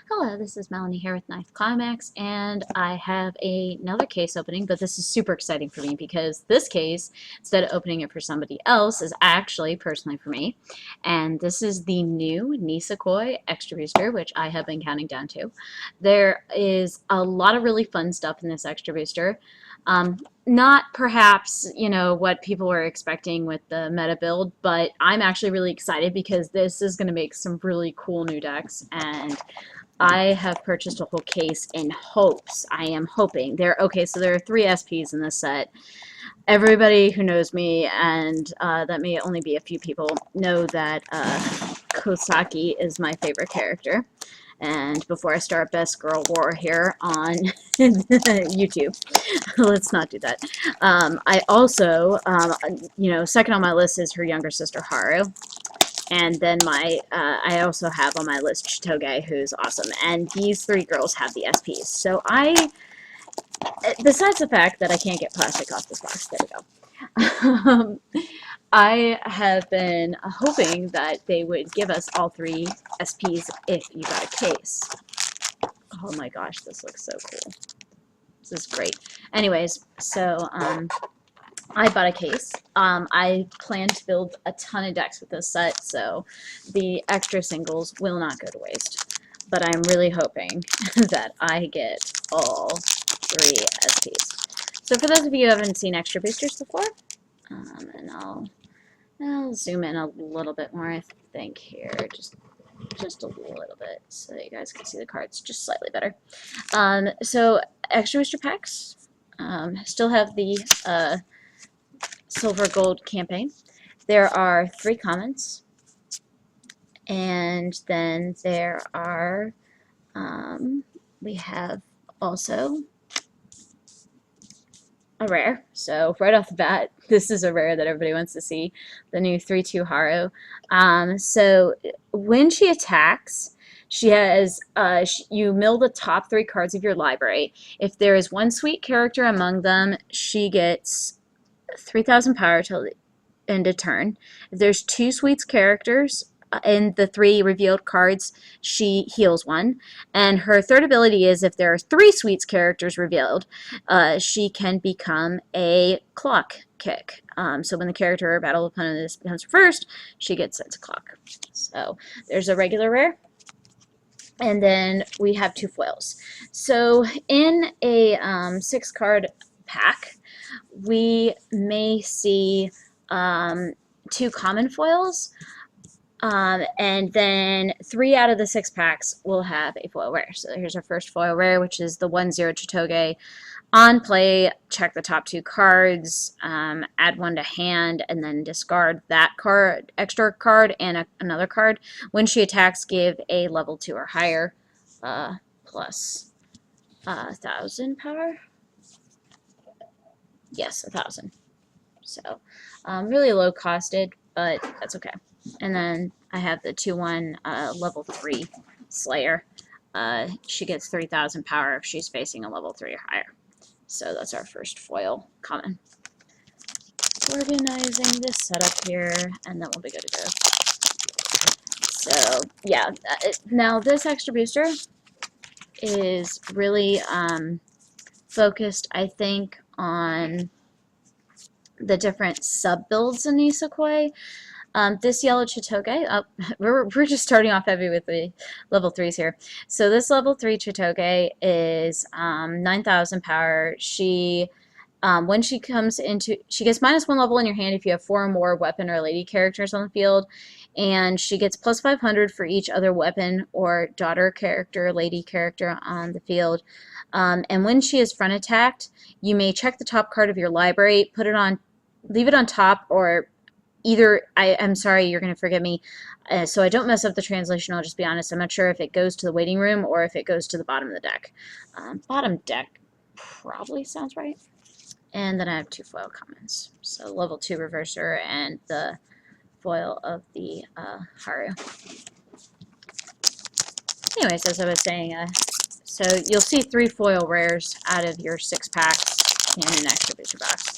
Hello, this is Melanie here with Ninth Climax, and I have another case opening, but this is super exciting for me because this case, instead of opening it for somebody else, is actually personally for me. And this is the new Nisekoi Extra Booster, which I have been counting down to. There is a lot of really fun stuff in this Extra Booster. Not perhaps, what people were expecting with the meta build, but I'm actually really excited because this is going to make some really cool new decks, and I have purchased a whole case in hopes. I am hoping. So there are 3 SPs in this set. Everybody who knows me, and that may only be a few people, know that Kosaki is my favorite character. And before I start Best Girl War here on YouTube, let's not do that. I also, second on my list is her younger sister Haru. And then I also have on my list Chitoge, who's awesome. And these 3 girls have the SPs. So besides the fact that I can't get plastic off this box, there we go. I have been hoping that they would give us all 3 SPs if you got a case. Oh my gosh, this looks so cool. This is great. Anyways, so I bought a case. I plan to build a ton of decks with this set, so the extra singles will not go to waste. But I'm really hoping that I get all 3 SPs. So for those of you who haven't seen extra boosters before, and I'll zoom in a little bit more, I think, here, just a little bit, so you guys can see the cards just slightly better. So extra booster packs still have the silver gold campaign. There are 3 commons, and then there are we have also a rare. So right off the bat, this is a rare that everybody wants to see, the new 3/2 Haru. So when she attacks, she has you mill the top 3 cards of your library. If there is 1 sweet character among them, she gets 3,000 power till the end of turn. If there's 2 sweets characters in the 3 revealed cards, she heals 1. And her third ability is if there are 3 sweets characters revealed, she can become a clock kick. So when the character or battle opponent becomes first, she gets sent to clock. So there's a regular rare. And then we have 2 foils. So in a 6-card pack, we may see 2 common foils, and then 3 out of the 6 packs will have a foil rare. So here's our first foil rare, which is the 1/0 Chitoge. On play, check the top 2 cards, add 1 to hand, and then discard that card, extra card, and another card. When she attacks, give a level 2 or higher, plus 1,000 power. Yes, 1,000. So really low costed, but that's okay. And then I have the 2/1 level 3 Slayer. She gets 3,000 power if she's facing a level 3 or higher. So that's our first foil common. Organizing this setup here, and then we'll be good to go. So yeah, now this extra booster is really focused, I think, on the different sub-builds in Nisekoi. This yellow Chitoge, we're just starting off heavy with the level 3s here. So this level 3 Chitoge is 9,000 power. When she comes into, she gets -1 level in your hand if you have 4 or more weapon or lady characters on the field, and she gets plus 500 for each other weapon or daughter character, lady character on the field. And when she is front attacked, you may check the top card of your library, put it on, leave it on top, or either, I'm sorry, you're going to forgive me, so I don't mess up the translation, I'll just be honest, I'm not sure if it goes to the waiting room or if it goes to the bottom of the deck. Bottom deck probably sounds right. And then I have 2 foil commons. So level 2 reverser and the foil of the Haru. Anyways, as I was saying, so you'll see 3 foil rares out of your 6 packs in an extra booster box.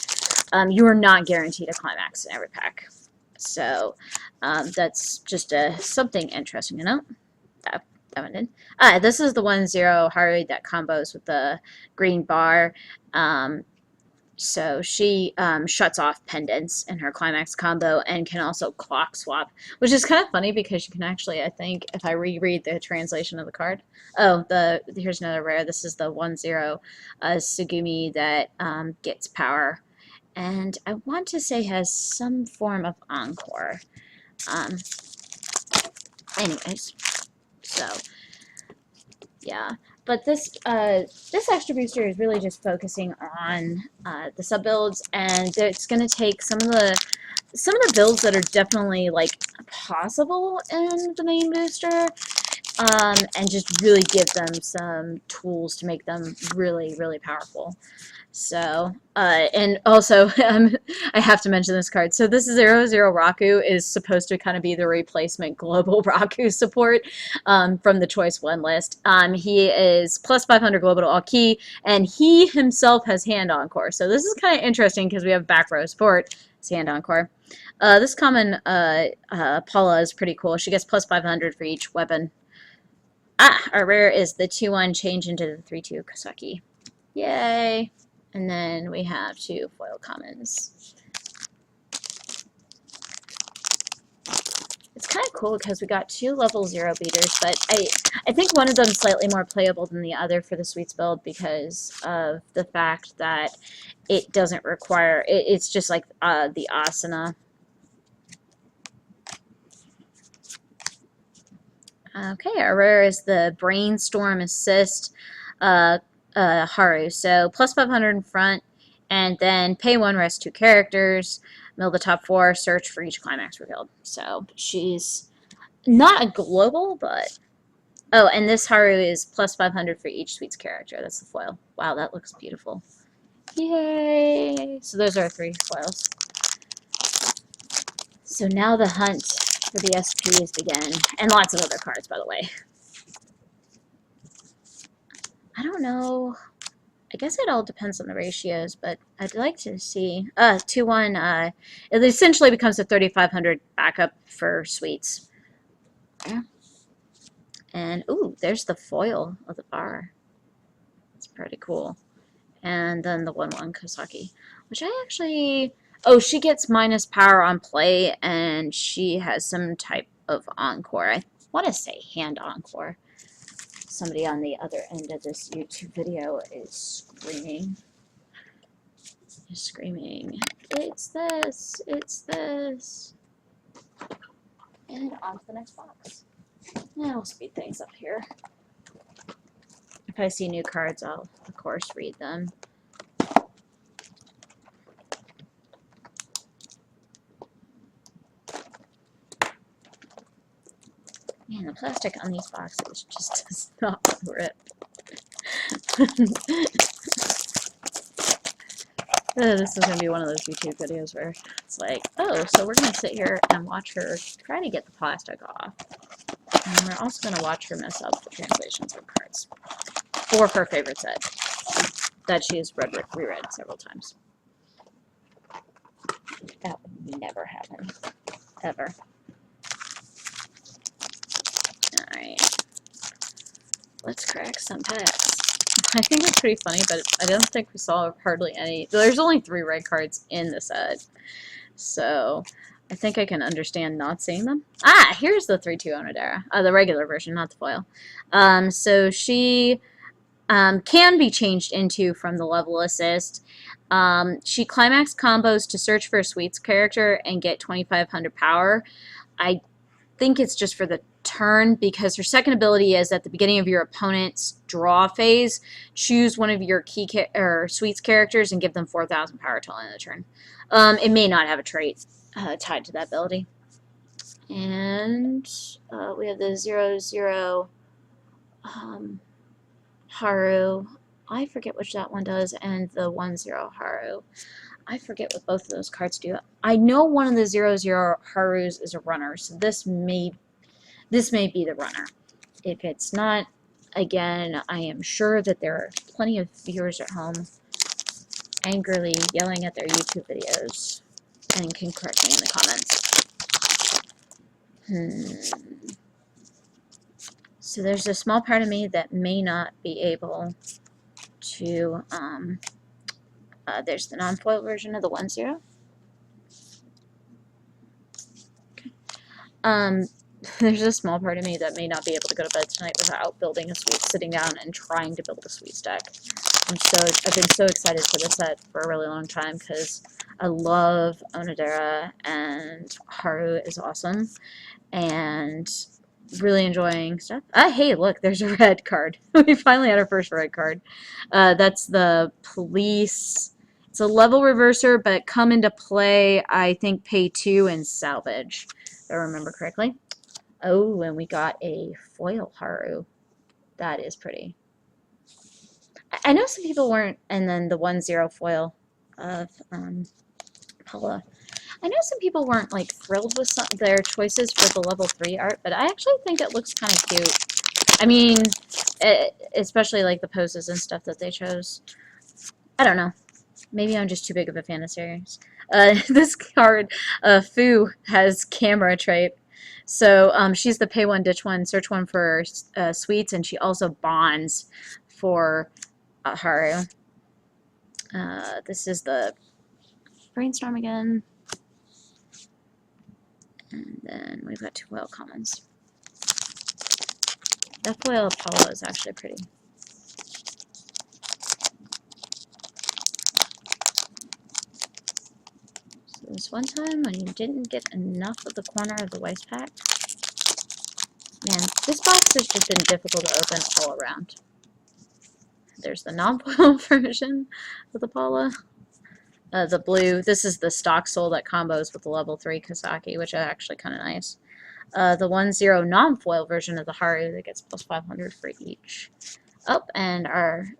You are not guaranteed a climax in every pack. So that's just something interesting to note. that one did. This is the 1-0 Haru that combos with the green bar. So she shuts off pendants in her climax combo and can also clock swap, which is kind of funny because you can actually, I think, if I reread the translation of the card. Oh, here's another rare. This is the 1-0 Sugumi that gets power. And I want to say has some form of encore. Anyways, so yeah. But this extra booster is really just focusing on the sub builds, and it's going to take some of the builds that are definitely like possible in the main booster, and just really give them some tools to make them really, really powerful. So, and also, I have to mention this card. So this 0-0 Raku is supposed to kind of be the replacement global Raku support from the Choice 1 list. He is plus 500 global to all key, and he himself has hand encore. So this is kind of interesting because we have back row support. It's hand encore. This common Paula is pretty cool. She gets plus 500 for each weapon. Our rare is the 2-1 change into the 3-2 Kosaki. Yay! And then we have 2 foil commons. It's kind of cool because we got 2 level 0 beaters, but I think one of them is slightly more playable than the other for the Sweets build because of the fact that it doesn't require, it's just like the Asana. Okay, our rare is the Brainstorm Assist Haru. So plus 500 in front, and then pay 1, rest 2 characters, mill the top 4, search for each climax revealed. So she's not a global, but oh, and this Haru is plus 500 for each Sweets character. That's the foil. Wow, that looks beautiful. Yay! So those are 3 foils. So now the hunt for the SPs begin, and lots of other cards, by the way. I don't know. I guess it all depends on the ratios, but I'd like to see 2-1. It essentially becomes a 3,500 backup for Sweets. Yeah. And ooh, there's the foil of the bar. It's pretty cool. And then the 1-1 Kosaki, which I actually. Oh, she gets minus power on play, and she has some type of encore. I want to say hand encore. Somebody on the other end of this YouTube video is screaming. It's this, it's this. And on to the next box. Now we'll speed things up here. If I see new cards, I'll, of course, read them. Man, the plastic on these boxes just does not rip. This is going to be one of those YouTube videos where it's like, oh, so we're going to sit here and watch her try to get the plastic off. And we're also going to watch her mess up the translations of cards. For her favorite set that she has reread several times. That would never happen. Ever. Alright. Let's crack some packs. I think it's pretty funny, but I don't think we saw hardly any. There's only 3 red cards in the set. So I think I can understand not seeing them. Here's the 3-2 Onodera. The regular version, not the foil. So she can be changed into from the level assist. She climax combos to search for a Sweets character and get 2,500 power. I think it's just for the turn because her second ability is at the beginning of your opponent's draw phase, choose one of your key or Sweets characters and give them 4,000 power till end of the turn. It may not have a trait tied to that ability. And we have the 0-0 Haru. I forget which that one does, and the 1-0 Haru. I forget what both of those cards do. I know one of the 0-0 Harus is a runner, so this may be the runner. If it's not, again, I am sure that there are plenty of viewers at home angrily yelling at their YouTube videos and can correct me in the comments. So there's a small part of me that may not be able to, there's the non-foil version of the 1-0. Okay. There's a small part of me that may not be able to go to bed tonight without building a sweet, sitting down and trying to build a sweet stack. I've been so excited for this set for a really long time because I love Onodera and Haru is awesome and really enjoying stuff. Hey, look, there's a red card. We finally had our first red card. That's the police. It's a level reverser, but come into play, I think, pay 2 and salvage, if I remember correctly. Oh, and we got a foil Haru. That is pretty. I know some people weren't, and then the 1-0 foil of Paula. I know some people weren't like thrilled with their choices for the level 3 art, but I actually think it looks kind of cute. I mean, especially like the poses and stuff that they chose. I don't know. Maybe I'm just too big of a fan of series. This card, Fu, has camera trait. So she's the pay 1, ditch 1, search 1 for sweets, and she also bonds for Haru. This is the brainstorm again. And then we've got 2 foil commons. That foil Apollo is actually pretty. So this one time when you didn't get enough of the corner of the Weiss pack, man, this box has just been difficult to open all around. There's the non-foil version of the Paula. The blue, this is the stock soul that combos with the level 3 Kosaki, which are actually kind of nice. The 1-0 non-foil version of the Haru that gets plus 500 for each. Oh, and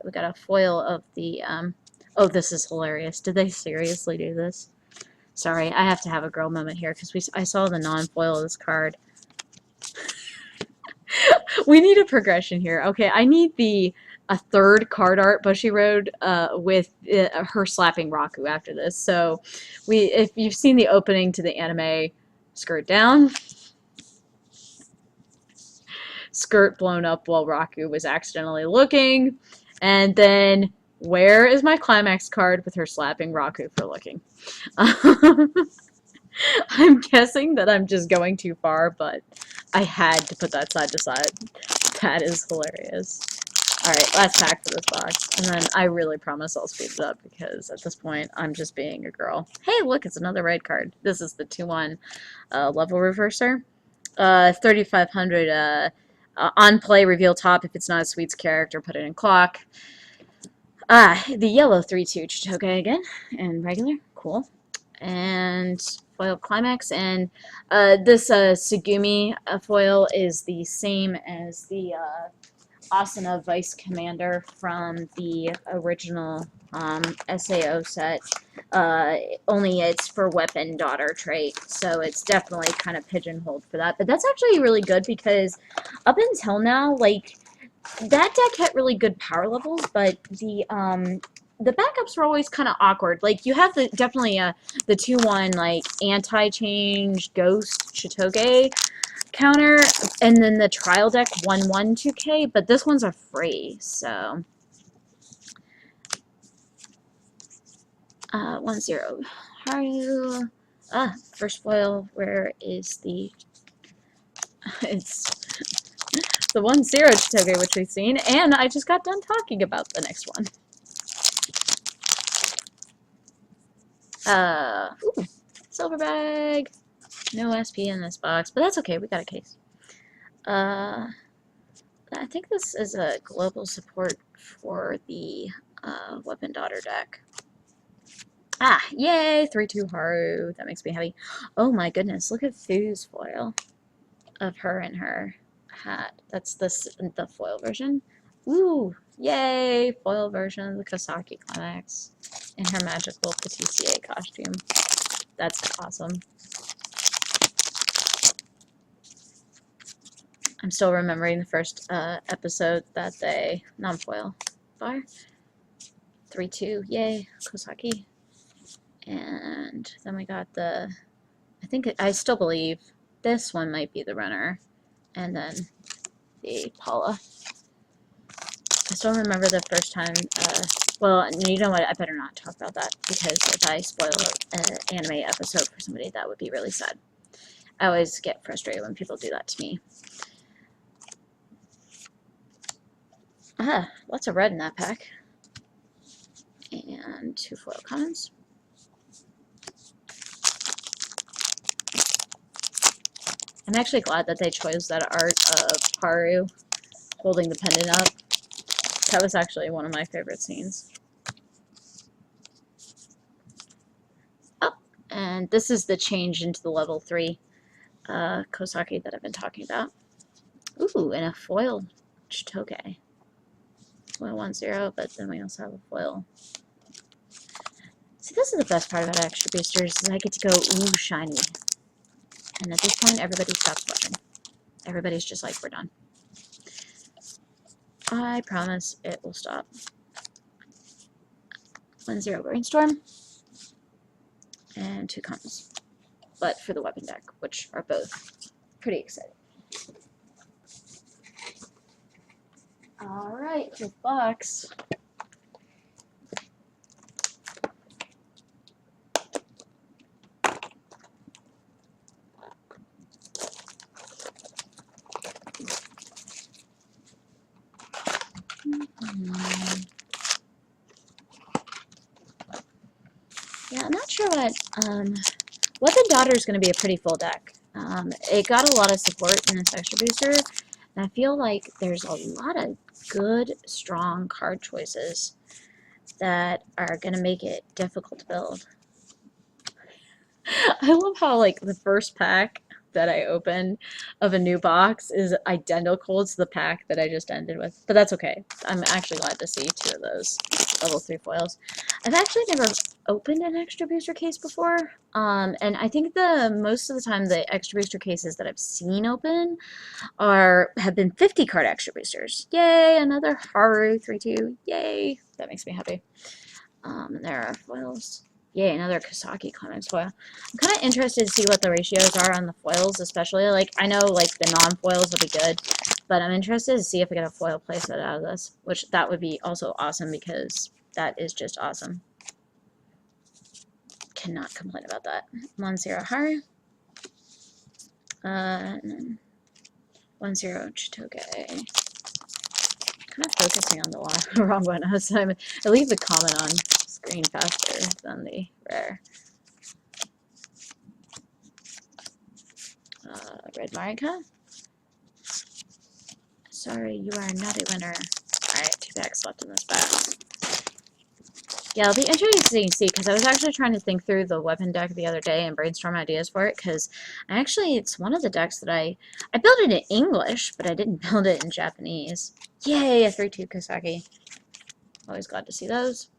we got a foil of the, oh, this is hilarious. Did they seriously do this? Sorry, I have to have a girl moment here because I saw the non-foil of this card. We need a progression here. Okay, I need a third card art Bushiroad with her slapping Raku after this. So if you've seen the opening to the anime, skirt down, skirt blown up while Raku was accidentally looking, and then where is my climax card with her slapping Raku for looking? I'm guessing that I'm just going too far, but I had to put that side to side. That is hilarious. Alright, last pack for this box. And then I really promise I'll speed it up because at this point I'm just being a girl. Hey, look, it's another red card. This is the 2-1 level reverser. 3,500 on play, reveal top. If it's not a Sweets character, put it in clock. The yellow 3-2 Chitoge again. And regular. Cool. And foil climax. And this Sugumi foil is the same as the Asuna Vice Commander from the original SAO set. Only it's for Weapon Daughter trait, so it's definitely kind of pigeonholed for that. But that's actually really good because up until now, like, that deck had really good power levels, but the backups were always kind of awkward. Like, you have definitely the 2-1 like anti-change ghost Chitoge counter, and then the trial deck 1/1 2K, but this one's a free, so 1-0 Haru. First foil. Where is the? It's the 1-0 Chitoge, which we've seen, and I just got done talking about the next one. Ooh, silver bag. No SP in this box, but that's okay. We got a case. I think this is a global support for the Weapon Daughter deck. Yay! 3-2 Haru. That makes me happy. Oh my goodness, look at Fu's foil of her in her hat. That's the foil version. Ooh, yay! Foil version of the Kosaki Climax in her magical Patissier costume. That's awesome. I'm still remembering the first episode that they non-foil bar. 3-2, yay, Kosaki. And then we got I still believe this one might be the runner. And then the Paula. I still remember the first time, well, you know what, I better not talk about that, because if I spoil an anime episode for somebody, that would be really sad. I always get frustrated when people do that to me. Ah, lots of red in that pack. And 2 foil commons. I'm actually glad that they chose that art of Haru holding the pendant up. That was actually one of my favorite scenes. Oh, and this is the change into the level 3 Kosaki that I've been talking about. Ooh, and a foil Chitoge. Foil 1-0, but then we also have a foil. See, this is the best part about extra boosters, is I get to go, ooh, shiny. And at this point, everybody stops flipping. Everybody's just like, we're done. I promise it will stop. 1-0 brainstorm. And 2 comes. But for the weapon deck, which are both pretty exciting. Alright, fifth box. Yeah, I'm not sure what Weapon Daughter is going to be a pretty full deck. It got a lot of support in this extra booster, and I feel like there's a lot of good, strong card choices that are going to make it difficult to build. I love how, like, the first pack that I opened of a new box is identical to the pack that I just ended with. But that's okay. I'm actually glad to see 2 of those level 3 foils. I've actually never opened an extra booster case before. And I think most of the time the extra booster cases that I've seen open have been 50 card extra boosters. Yay, another Haru 3-2. Yay. That makes me happy. And there are foils. Yay, another Kosaki Climax foil. I'm kind of interested to see what the ratios are on the foils, especially. Like, I know, like, the non-foils will be good, but I'm interested to see if I get a foil playset out of this, which that would be also awesome, because that is just awesome. Cannot complain about that. 1-0 Haru. And then 1-0 Chitoge. Kind of focusing on the wrong one. I leave the common on screen faster than the rare. Red Marika. Sorry, you are not a winner. Alright, 2 packs left in this box. Yeah, it'll be interesting to see, because I was actually trying to think through the weapon deck the other day and brainstorm ideas for it, because it's one of the decks that I built it in English, but I didn't build it in Japanese. Yay, a 3-2 Kosaki. Always glad to see those.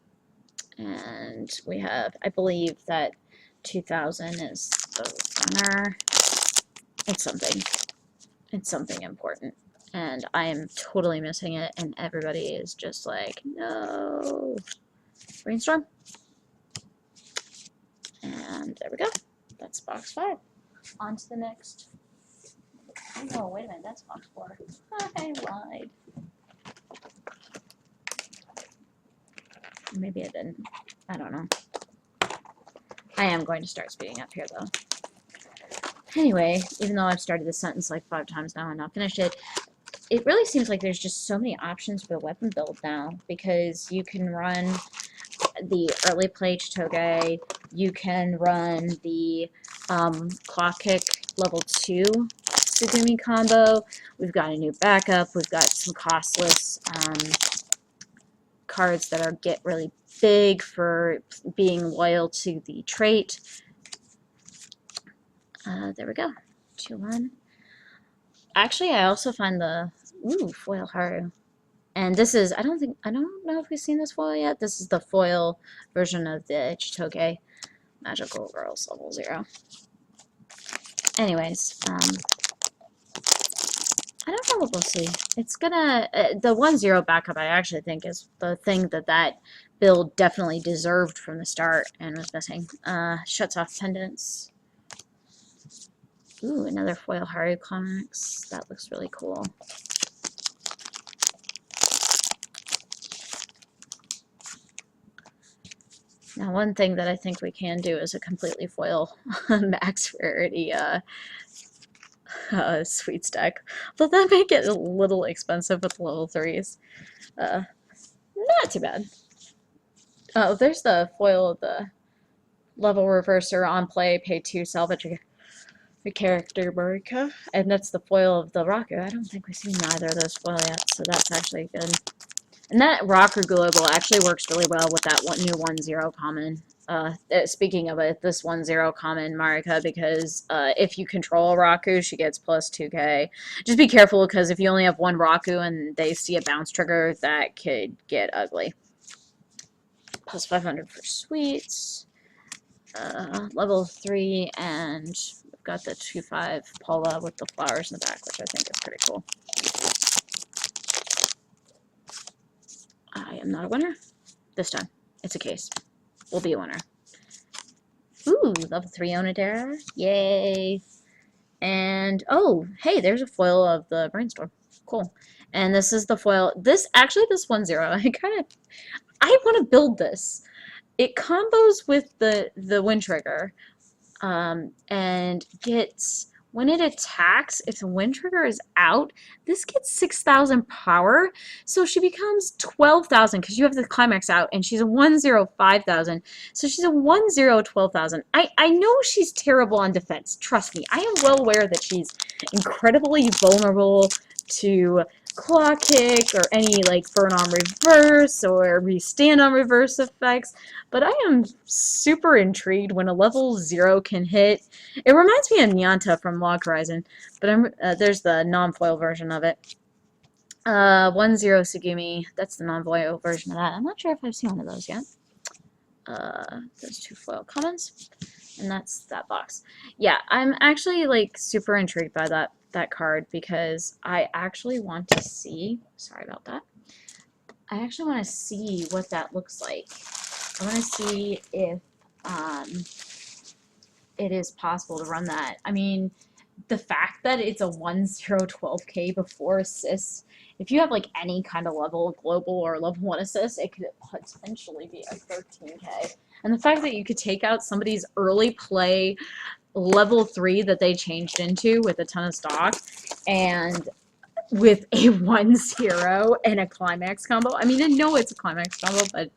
And we have, I believe that 2000 is the winner. It's something. It's something important. And I am totally missing it, and everybody is just like, no. Brainstorm. And there we go. That's box 5. On to the next. Oh, no, wait a minute. That's box 4. I lied. Maybe I didn't. I don't know. I am going to start speeding up here, though. Anyway, even though I've started this sentence like 5 times now and not finished it, it really seems like there's just so many options for the weapon build now, because you can run the early play Chitoge, you can run the Claw Kick level 2 Tsugumi combo, we've got a new backup, we've got some costless cards that get really big for being loyal to the trait. There we go. 2-1. Actually, I also find the foil Haru. And this is, I don't know if we've seen this foil yet. This is the foil version of the Chitoge Magical Girls level 0. Anyways, I don't know what we'll see. It's gonna, the 1-0 backup I actually think is the thing that build definitely deserved from the start and was missing. Shuts off pendants. Ooh, another foil Haru comics. That looks really cool. Now, one thing that I think we can do is a completely foil max rarity sweet stack. Although that may get a little expensive with level 3s. Not too bad. Oh, there's the foil of the level reverser on play, pay 2, salvage a character Marika. And that's the foil of the rocker. I don't think we've seen either of those foil yet, so that's actually good. And that rocker global actually works really well with that new 1-0 common. Speaking of it, this 1-0 common Marika, because if you control Raku, she gets plus 2k. Just be careful, because if you only have one Raku and they see a bounce trigger, that could get ugly. Plus 500 for sweets. Level 3, and we've got the 2-5 Paula with the flowers in the back, which I think is pretty cool. I am not a winner. This time. It's a case. We'll be a winner. Ooh, level 3 Onodera. Yay. And, oh, hey, there's a foil of the Brainstorm. Cool. And this is the foil. This 1-0. I want to build this. It combos with the Wind Trigger. And gets, when it attacks, if the Wind Trigger is out, this gets 6,000 power, so she becomes 12,000 because you have the climax out, and she's a 1-0 5,000, so she's a 1-0 12,000. I know she's terrible on defense, trust me. I am well aware that she's incredibly vulnerable to claw kick or any like burn on reverse or restand on reverse effects, but I am super intrigued when a level 0 can hit. It reminds me of Nyanta from Log Horizon, but there's the non-foil version of it. 1-0 Sugumi, that's the non-foil version of that. I'm not sure if I've seen one of those yet. Those 2 foil commons, and that's that box. Yeah, I'm actually like super intrigued by that card because I actually want to see, sorry about that, I actually want to see what that looks like. I want to see if it is possible to run that. I mean, the fact that it's a 1-0 12k before assists, if you have like any kind of level global or level 1 assist, it could potentially be a 13k. And the fact that you could take out somebody's early play level 3 that they changed into with a ton of stock and with a 1-0 and a climax combo. I mean, I know it's a climax combo, but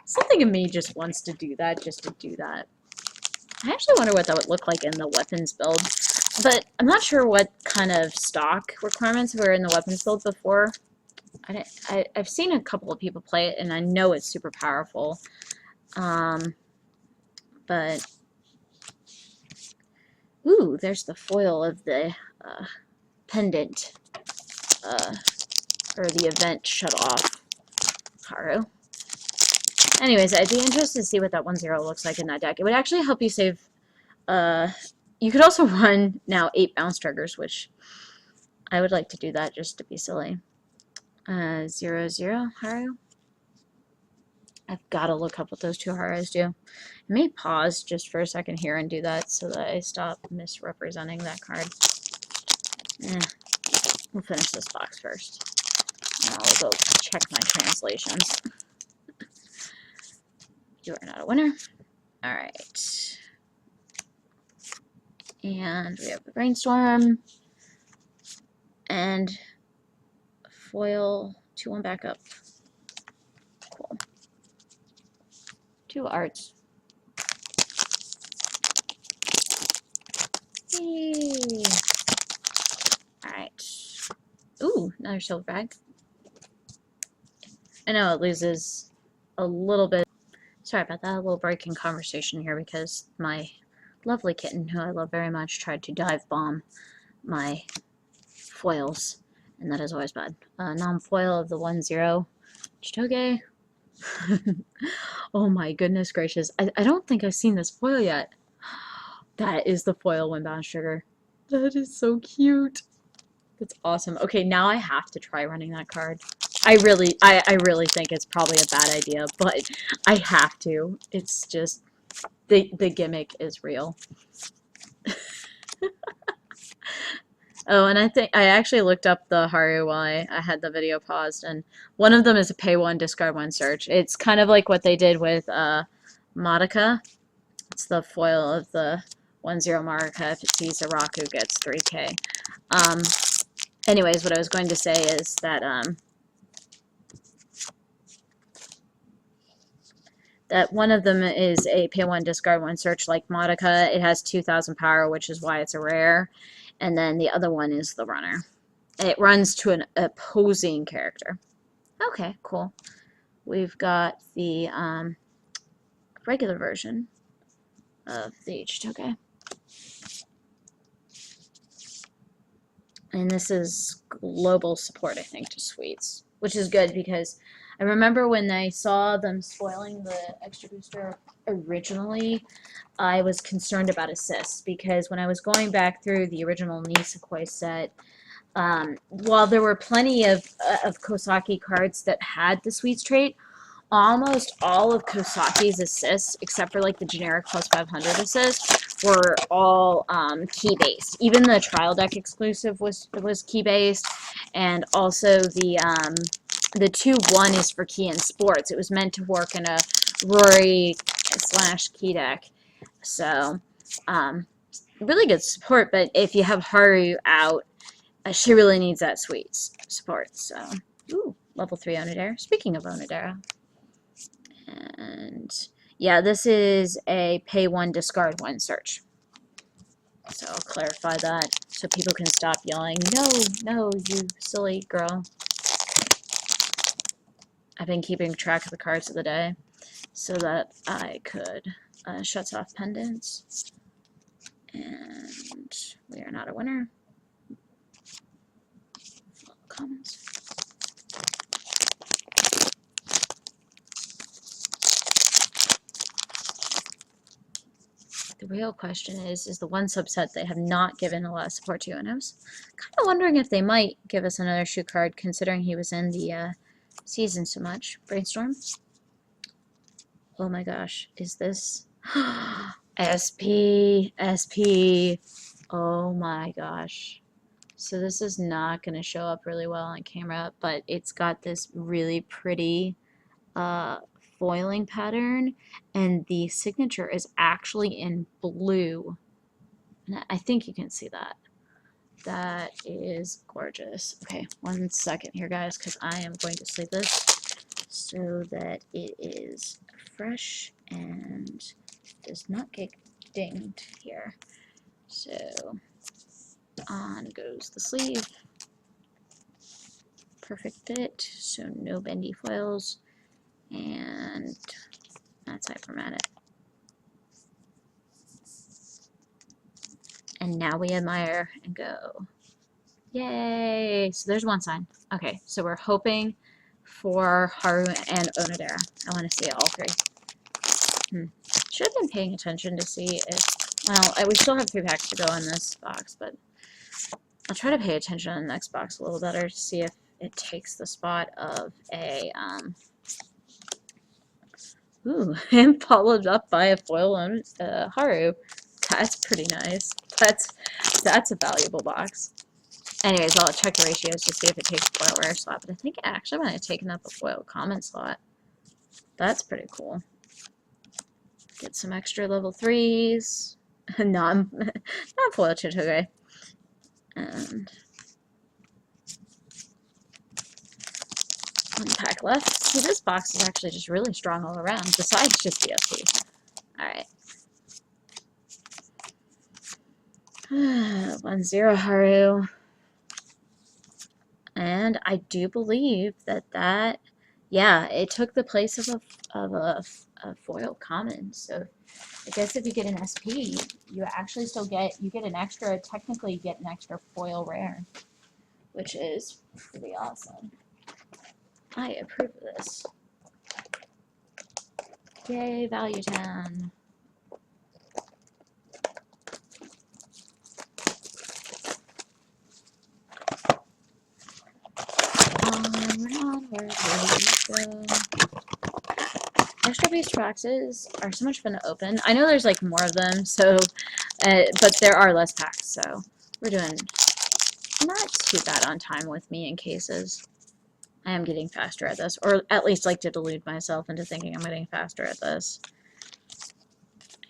something in me just wants to do that just to do that. I actually wonder what that would look like in the weapons build, but I'm not sure what kind of stock requirements were in the weapons build before. I've seen a couple of people play it, and I know it's super powerful, but ooh, there's the foil of the pendant, or the event shut off Haru. Anyways, I'd be interested to see what that 1-0 looks like in that deck. It would actually help you save. You could also run now 8 bounce triggers, which I would like to do that just to be silly. 0-0 Haru. I've got to look up what those 2 Harus do. I may pause just for a second here and do that so that I stop misrepresenting that card. We'll finish this box first. And I'll go check my translations. You are not a winner. Alright. And we have the Brainstorm. And foil 2-1 backup. Cool. 2 arts. Yay. Alright. Ooh, another silver bag. I know it loses a little bit. Sorry about that, a little break in conversation here because my lovely kitten, who I love very much, tried to dive bomb my foils, and that is always bad. Non-foil of the 1-0 Chitoge. Oh my goodness gracious. I don't think I've seen this foil yet. That is the foil when bounce trigger. That is so cute. That's awesome. Okay, now I have to try running that card. I really think it's probably a bad idea, but I have to. It's just the gimmick is real. Oh, and I actually looked up the Haru while I had the video paused, and one of them is a pay 1, discard 1 search. It's kind of like what they did with Madoka. It's the foil of the 1-0 Madoka. If it sees a Raku, gets 3k. Anyways, what I was going to say is that that one of them is a pay 1, discard 1, search like Madoka. It has 2,000 power, which is why it's a rare. And then the other one is the runner. It runs to an opposing character. Okay, cool. We've got the regular version of the H2K. And this is global support, I think, to Sweets, which is good because I remember when I saw them spoiling the extra booster originally, I was concerned about assists because when I was going back through the original Nisekoi set, while there were plenty of Kosaki cards that had the Sweets trait, almost all of Kosaki's assists, except for like the generic plus 500 assists, were all key based. Even the trial deck exclusive was key based, and also the 2-1 is for key in sports. It was meant to work in a Rory / key deck, so really good support. But if you have Haru out, she really needs that Sweets support. So, ooh, level 3 Onodera. Speaking of Onodera. And yeah, this is a pay 1, discard 1 search. So I'll clarify that so people can stop yelling, no, no, you silly girl. I've been keeping track of the cards of the day so that I could shuts off pendants. And we are not a winner. Comments. The real question is the one subset they have not given a lot of support to, and I was kind of wondering if they might give us another shoe card, considering he was in the season so much. Brainstorm. Oh my gosh, is this SP? SP. Oh my gosh. So this is not going to show up really well on camera, but it's got this really pretty foiling pattern, and the signature is actually in blue. And I think you can see that. That is gorgeous. Okay, 1 second here, guys, because I am going to sleeve this so that it is fresh and does not get dinged here. So on goes the sleeve. Perfect fit, so no bendy foils. And that's how I format it. And now we admire and go, yay! So there's one sign. Okay, so we're hoping for Haru and Onodera. I want to see all 3. Should have been paying attention to see if, well, we still have 3 packs to go in this box, but I'll try to pay attention in the next box a little better to see if it takes the spot of a, ooh, and followed up by a foil on Haru. That's pretty nice. That's a valuable box. Anyways, I'll check the ratios to see if it takes a foil rare slot, but I think it actually might have taken up a foil common slot. That's pretty cool. Get some extra level 3s. non foil Chitoge. And 1 pack left. See, this box is actually just really strong all around, besides just DSP. Alright. 1-0 Haru. And I do believe that yeah, it took the place of a foil common. So I guess if you get an SP, you actually still get an extra, technically you get an extra foil rare, which is pretty awesome. I approve of this. Yay, value 10. Onward, where we go. Extra base boxes are so much fun to open. I know there's like more of them, so but there are less packs, so we're doing not too bad on time with me in cases. I am getting faster at this, or at least like to delude myself into thinking I'm getting faster at this.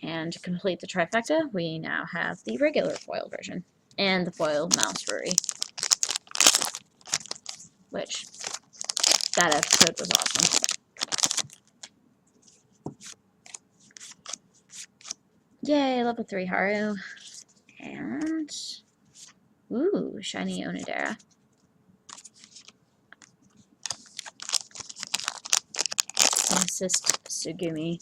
And to complete the trifecta, we now have the regular foil version and the foil mouse Ruri, which that episode was awesome. Yay, level 3 Haru. And, ooh, shiny Onodera. Assist Sugumi.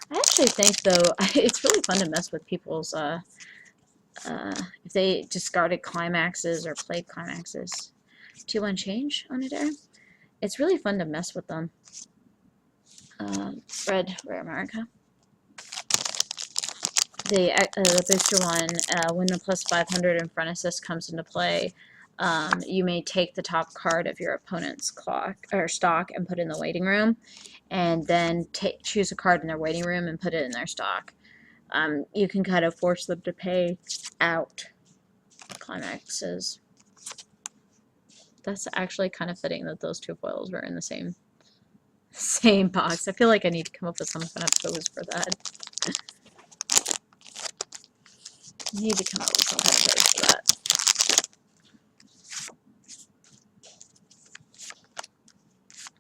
I actually think, though, it's really fun to mess with people's, if they discarded climaxes or played climaxes. 2-1 change Onodera. It's really fun to mess with them. Red Rare America. The booster one, when the plus 500 in front assist comes into play, you may take the top card of your opponent's stock and put it in the waiting room, and then choose a card in their waiting room and put it in their stock. You can kind of force them to pay out climaxes. That's actually kind of fitting that those two foils were in the same box. I feel like I need to come up with some kind of pose for that. I need to come up with some kind of pose for that.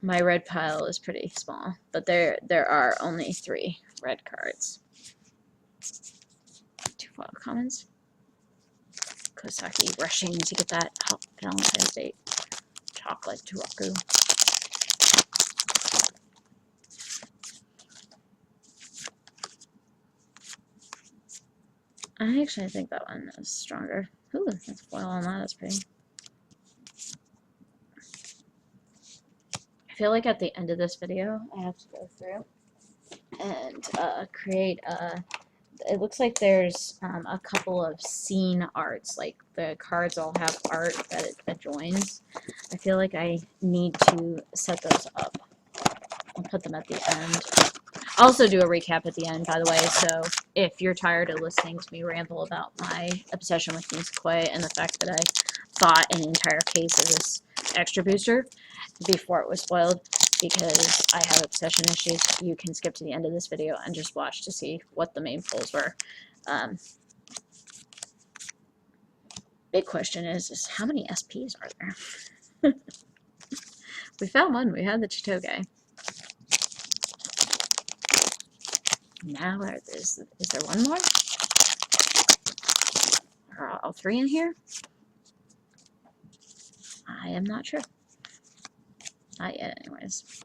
My red pile is pretty small, but there are only 3 red cards. 2 foil commons. Kosaki rushing to get that Valentine's Day chocolate to Raku. I actually think that one is stronger. Ooh, that's foil on that. That's pretty. I feel like at the end of this video, I have to go through and create a. It looks like there's a couple of scene arts, like the cards all have art that it joins. I feel like I need to set those up and put them at the end. I'll also do a recap at the end, by the way, so if you're tired of listening to me ramble about my obsession with Nisekoi and the fact that I bought an entire case of this extra booster before it was spoiled, because I have obsession issues, you can skip to the end of this video and just watch to see what the main pulls were. Big question is how many SPs are there? We found one. We had the Chitoge. Now, is there one more? Are all 3 in here? I am not sure. Not yet, anyways.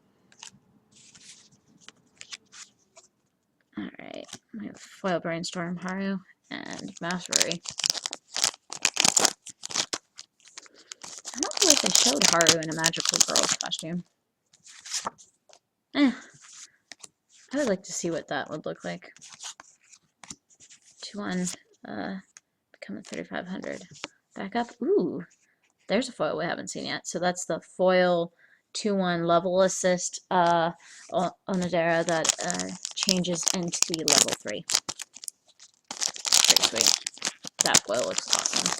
Alright, we have Foil Brainstorm Haru and Mouse Ruri. I don't know if they showed Haru in a magical girl's costume. I would like to see what that would look like. 2-1, become a 3500. Back up. Ooh, there's a foil we haven't seen yet. So that's the foil 2-1 level assist Onodera that changes into the level 3. Pretty sweet. That foil looks awesome.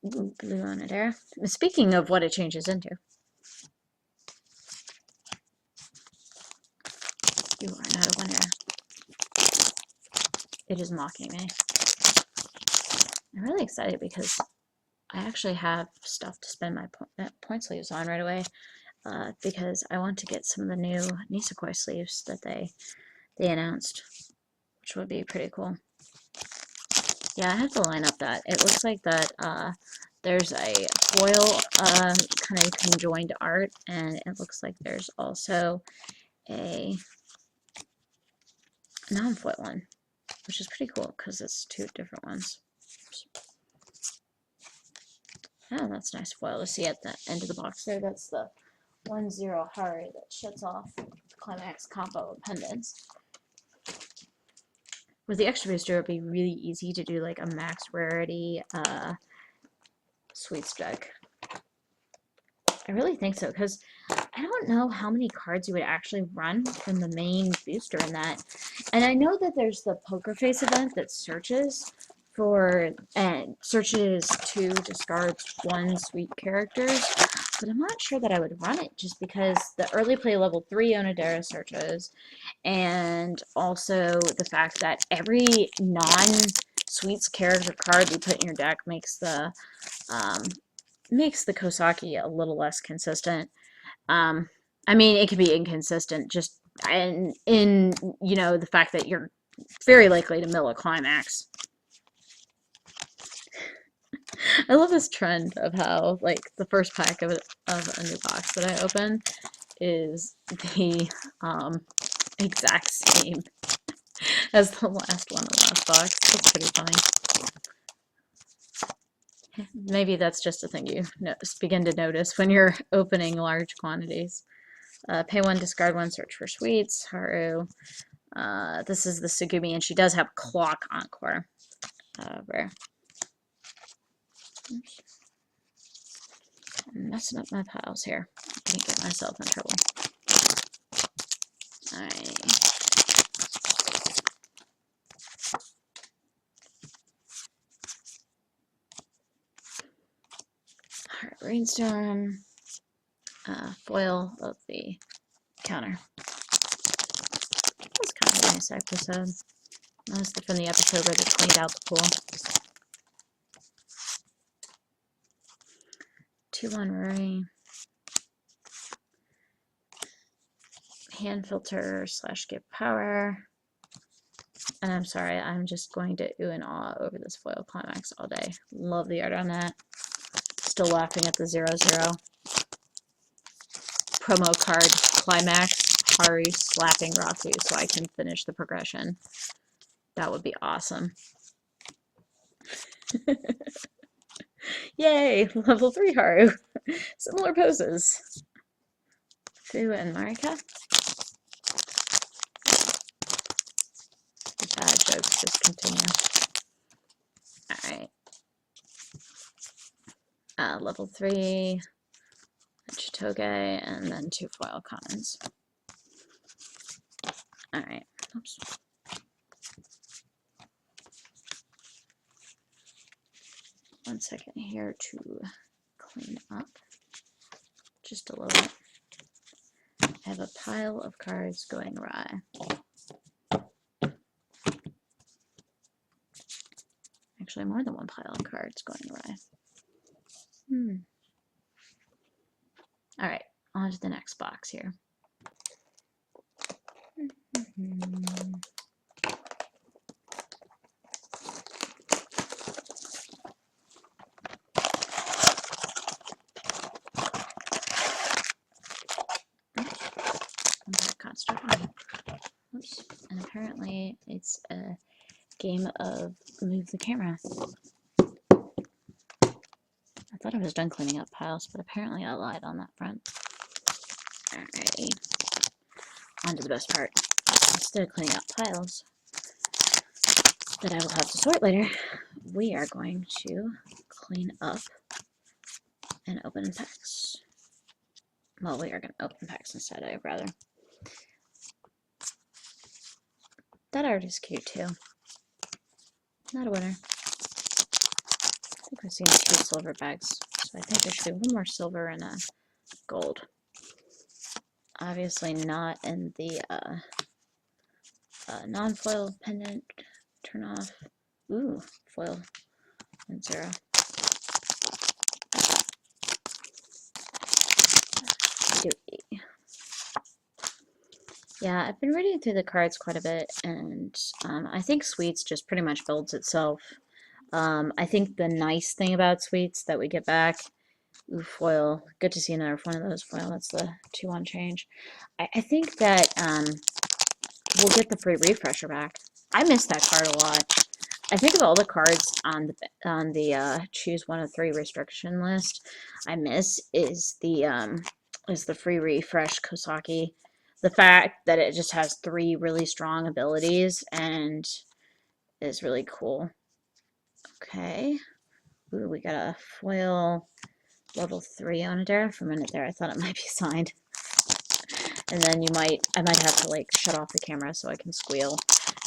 Ooh, blue Onodera. Speaking of what it changes into. You are not a winner. It is mocking me. I'm really excited because I actually have stuff to spend my point sleeves on right away, because I want to get some of the new Nisekoi sleeves that they announced, which would be pretty cool. Yeah, I have to line up that. It looks like that there's a foil kind of conjoined art, and it looks like there's also a non-foil one, which is pretty cool because it's 2 different ones. Oh, that's nice foil to see at the end of the box there. That's the 1-0 Haru that shuts off the Climax combo of pendants. With the extra booster, it would be really easy to do like a max rarity sweets deck. I really think so, because I don't know how many cards you would actually run from the main booster in that. And I know that there's the Poker Face event that searches for and searches 2 discards 1 sweet characters, but I'm not sure that I would run it just because the early play level 3 Onodera searches, and also the fact that every non-sweets character card you put in your deck um, makes the Kosaki a little less consistent. I mean, it can be inconsistent just in you know, the fact that you're very likely to mill a climax. I love this trend of how, like, the first pack of a new box that I open is the exact same as the last one in the last box. It's pretty funny. Maybe that's just a thing you begin to notice when you're opening large quantities. Pay 1, discard 1, search for sweets. Haru. This is the Sugumi, and she does have Clock Encore. Rare. Oops. I'm messing up my piles here. I can't get myself in trouble. Alright. Alright, Brainstorm. Foil of the counter. That was kind of a nice episode. That was from the episode where they cleaned out the pool. 2-1 Rory. Hand filter / give power. And I'm sorry, I'm just going to ooh and ah over this foil climax all day. Love the art on that. Still laughing at the 0/0. Promo card climax, Haru slapping Raku so I can finish the progression. That would be awesome. Yay! Level 3 Haru. Similar poses. Fu and Marika. The bad jokes just continue. Alright. Level 3 Chitoge, and then 2 foil commons. Alright. Oops. One second here to clean up just a little bit. I have a pile of cards going awry. Actually, more than one pile of cards going awry. Alright, on to the next box here. Oops. And apparently it's a game of move the camera. I thought I was done cleaning up piles, but apparently I lied on that front. Alrighty. On to the best part. Instead of cleaning up piles that I will have to sort later, we are going to clean up and open packs. Well, we are going to open packs instead, I'd rather. That art is cute too. Not a winner. I think we've seen 2 silver bags, so I think there should be 1 more silver and a gold. Obviously not in the non-foil pendant. Turn off. Ooh, foil and 0. Yeah, I've been reading through the cards quite a bit, and I think Sweets just pretty much builds itself. I think the nice thing about Sweets that we get back, ooh, foil, good to see another one of those foil, that's the 2-1 change. I think that we'll get the free refresher back. I miss that card a lot. I think of all the cards on the choose 1 of 3 restriction list, I miss is the free refresh Kosaki. The fact that it just has 3 really strong abilities and is really cool. Okay. Ooh, we got a foil level 3 Onodera. For a minute there, I thought it might be signed. And then I might have to like shut off the camera so I can squeal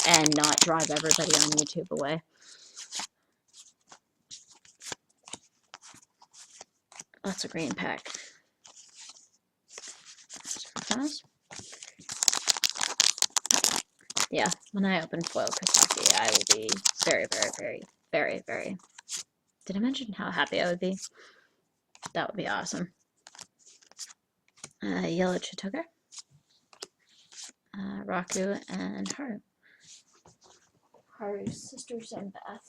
and not drive everybody on YouTube away. Lots of green pack. Yeah, when I open foil Kostaki, I will be very, very, very, very, very. Did I mention how happy I would be? That would be awesome. Yellow Chitoga, Raku, and Haru. Haru's sister Zenbath.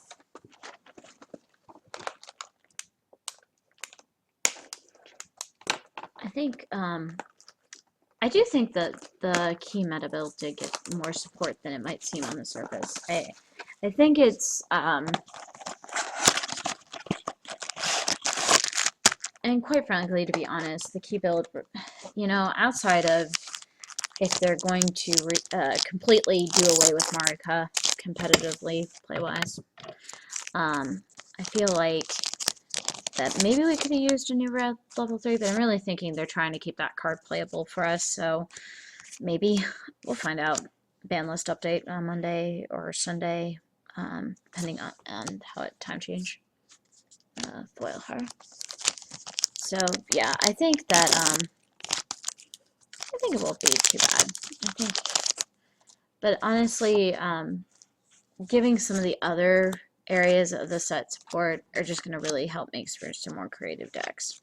I do think that the key meta build did get more support than it might seem on the surface. I think it's, and quite frankly, to be honest, the key build, you know, outside of if they're going to completely do away with Marika competitively, play-wise, I feel like that maybe we could have used a new red level 3, but I'm really thinking they're trying to keep that card playable for us, so maybe we'll find out. Ban list update on Monday or Sunday, depending on how it time change. Foil her. So yeah, I think that I think it won't be too bad. I think, but honestly, giving some of the other areas of the set support are just going to really help make for some more creative decks.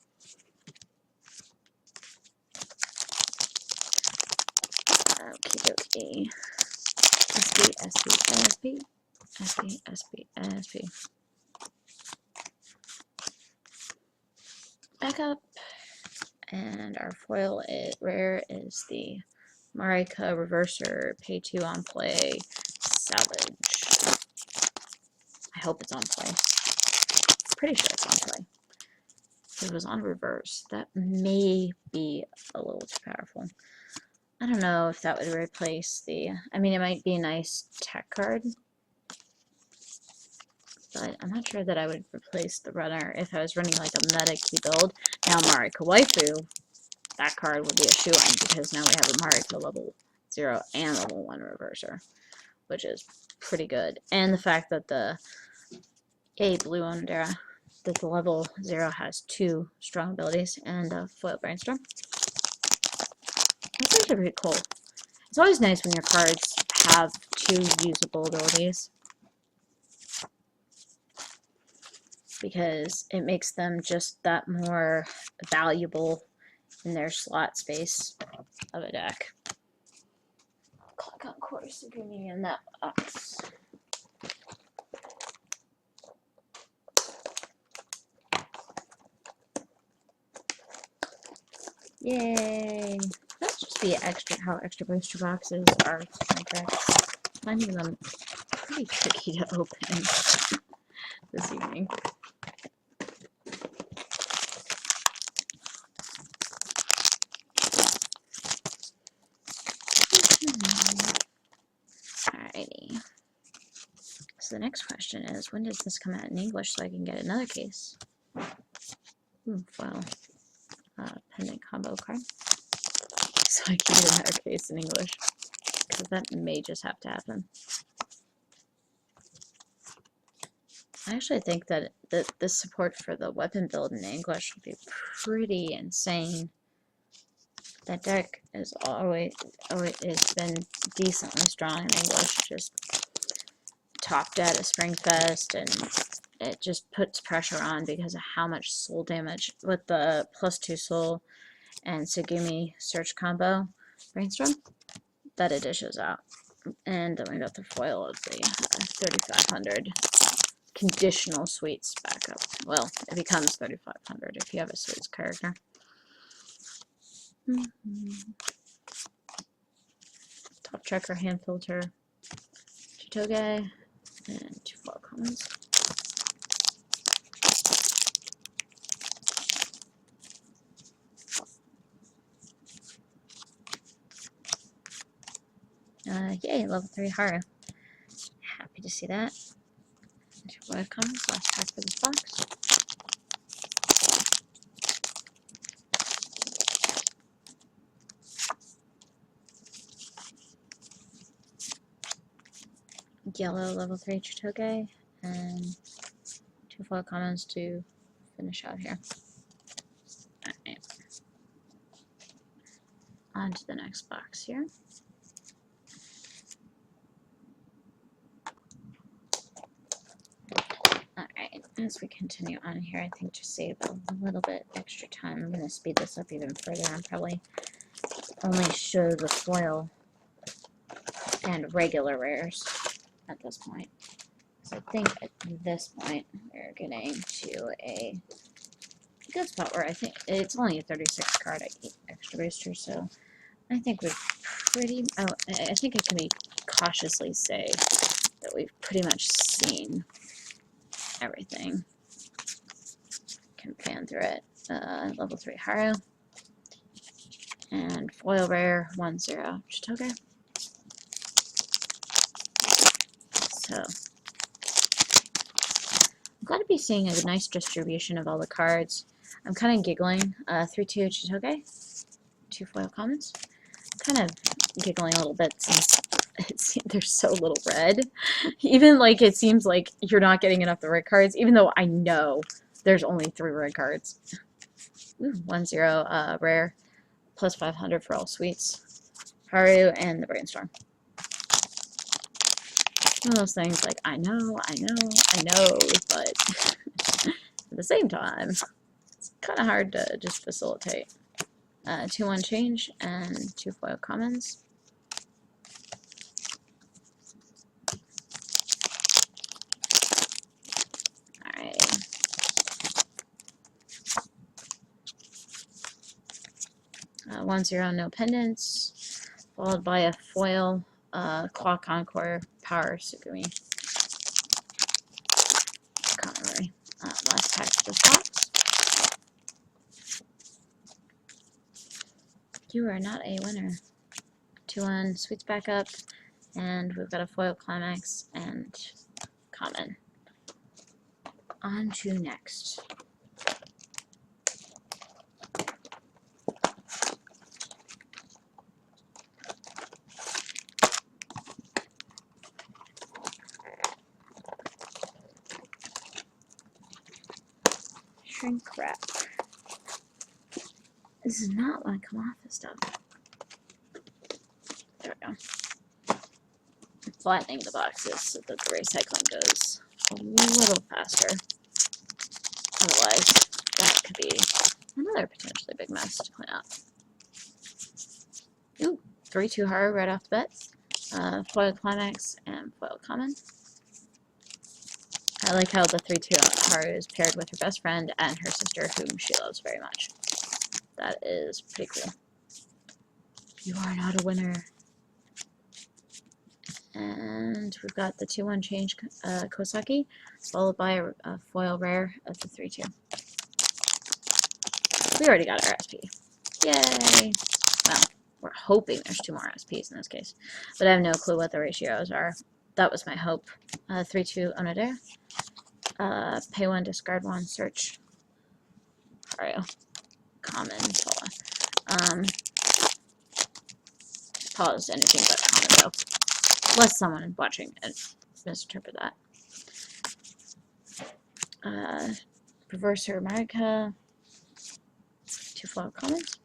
Okie dokie. SP, SP, SP, SP, SP, SP. Back up. And our foil rare is the Marika Reverser, pay 2 on play, Savage. I hope it's on play. Pretty sure it's on play. If it was on reverse, that may be a little too powerful. I don't know if that would replace the, I mean, it might be a nice tech card, but I'm not sure that I would replace the runner if I was running like a meta key build. Now Marika Waifu, that card would be a shoe-in because now we have a Marika level 0 and level 1 reverser, which is pretty good. And the fact that the blue Onodera, that the level 0 has 2 strong abilities and a foil brainstorm. That's actually pretty cool. It's always nice when your cards have 2 usable abilities, because it makes them just that more valuable in their slot space of a deck. Click on course and give me in that box. Yay! Let's just be extra how extra booster boxes are decks. Finding them pretty tricky to open this evening. Alrighty. So the next question is, when does this come out in English so I can get another case? Foil. Pendant combo card. So I can get another case in English. Because that may just have to happen. I actually think that the support for the weapon build in English would be pretty insane. That deck is it's been decently strong in English, just topped at a Springfest, and it just puts pressure on because of how much soul damage with the +2 soul and Tsugumi search combo brainstorm that it dishes out. And then we got the foil of the 3500 conditional sweets backup. Well, it becomes 3500 if you have a sweets character. Top checker, hand filter, Chitoge, and 2 foil commons. Yay, level 3 Haru. Happy to see that. 2 foil commons, last pack for this box. Yellow level 3 Chitoge, and 2 foil commons to finish out here. On to the next box here. Alright, as we continue on here, I think to save a little bit extra time, I'm going to speed this up even further and probably only show the foil and regular rares at this point. So I think at this point we're getting to a good spot where I think it's only a 36 card extra booster, so I think we've pretty, I think I can be cautiously say that we've pretty much seen everything. Can pan through it. Level 3 Haru. And foil rare 1-0 Chitoge. So, I'm glad to be seeing a nice distribution of all the cards. I'm kind of giggling. 3-2 Chitoge. 2 foil commons. Kind of giggling a little bit since there's so little red. Even like it seems like you're not getting enough of the red cards, even though I know there's only 3 red cards. Ooh, 1-0 rare. Plus 500 for all sweets. Haru and the Brainstorm. One of those things like, I know, but at the same time, it's kind of hard to just facilitate. 2-1 change and 2 foil commons. Alright. 1-0 no pendants, followed by a foil Claw Concord Power Sugumi. Conroy. Last pack of this box. You are not a winner. 2-1 sweets back up, and we've got a foil climax and common. On to next. Shrink wrap. This is not want to come off this stuff. There we go. Flattening the boxes so that the recycling goes a little faster. Otherwise, that could be another potentially big mess to clean up. Ooh, 3-2 Haru right off the bat. Foil Climax and foil common. I like how the 3-2 Haru is paired with her best friend and her sister, whom she loves very much. That is pretty cool. You are not a winner. And we've got the 2-1 change Kosaki, followed by a foil rare of the 3-2. We already got our SP. Yay! Well, we're hoping there's 2 more SPs in this case, but I have no clue what the ratios are. That was my hope. 3-2 Onodera. Pay 1, discard 1, search. Haru. Common, Paula. Paula's anything but common though. Unless someone watching and misinterpret that. Reverser Marika. 2 foil commons.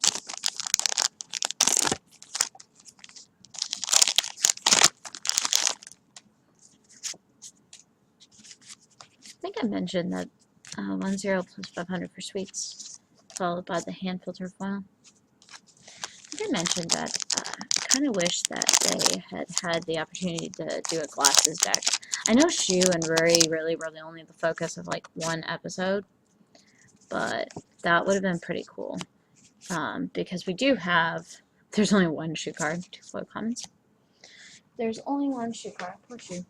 I think I mentioned that 1-0 plus 500 for sweets, followed by the hand filter foil. I think I mentioned that I kind of wish that they had had the opportunity to do a glasses deck. I know Shu and Ruri really were only the focus of like one episode, but that would have been pretty cool. Because we do have, there's only 1 Shu card, 2 foil commons. There's only 1 Shu card, poor Shu.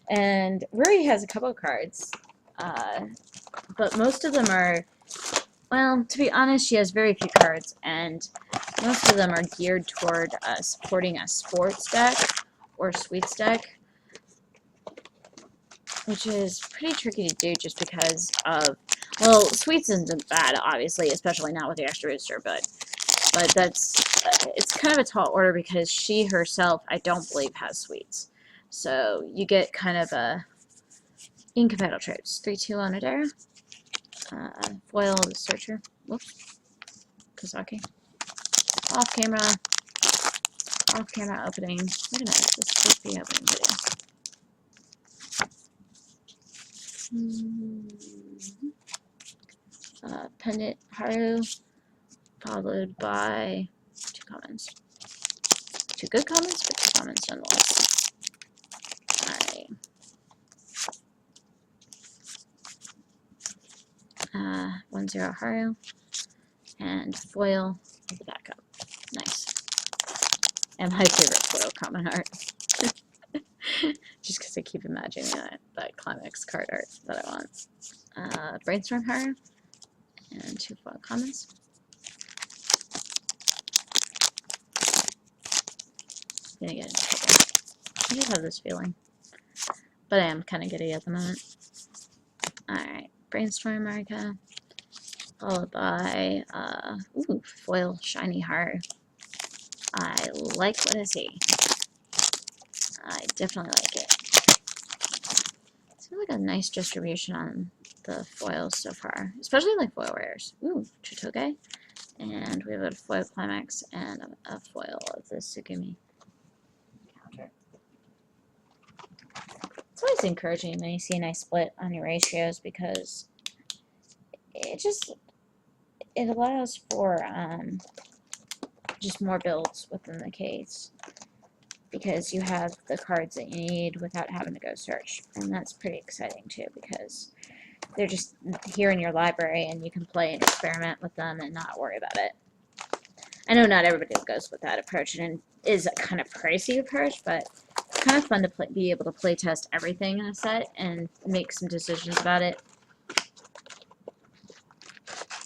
And Ruri has a couple cards, but most of them are, well, to be honest, she has very few cards, and most of them are geared toward supporting a sports deck or sweets deck, which is pretty tricky to do just because of, well, sweets isn't bad, obviously, especially not with the extra booster, but that's, it's kind of a tall order because she herself, I don't believe, has sweets. So you get kind of a incompatible traits. 3-2 Onodera. Foil the Searcher. Whoops. Kosaki. Off camera opening. Wait a minute, this is supposed to be opening video. Pendant Haru, followed by 2 comments. 2 good comments, but 2 comments nonetheless. Alright. 1-0 Haru, and foil of the backup. Nice. And my favorite foil common art. Just because I keep imagining that climax card art that I want. Brainstorm Haru, and 2 foil commons. Gonna get in trouble. I just have this feeling. But I am kind of giddy at the moment. Alright, Brainstorm Marika, followed by, ooh, foil Shiny Haru. I like what I see. I definitely like it. It's like a nice distribution on the foils so far, especially like foil rares. Ooh, Chitoge, and we have a foil Climax and a foil of the Tsugumi counter. It's always encouraging when you see a nice split on your ratios because it allows for just more builds within the case because you have the cards that you need without having to go search, and that's pretty exciting too because they're just here in your library and you can play and experiment with them and not worry about it. I know not everybody goes with that approach, and it is a kind of pricey approach, but it's kind of fun to be able to play test everything in a set and make some decisions about it.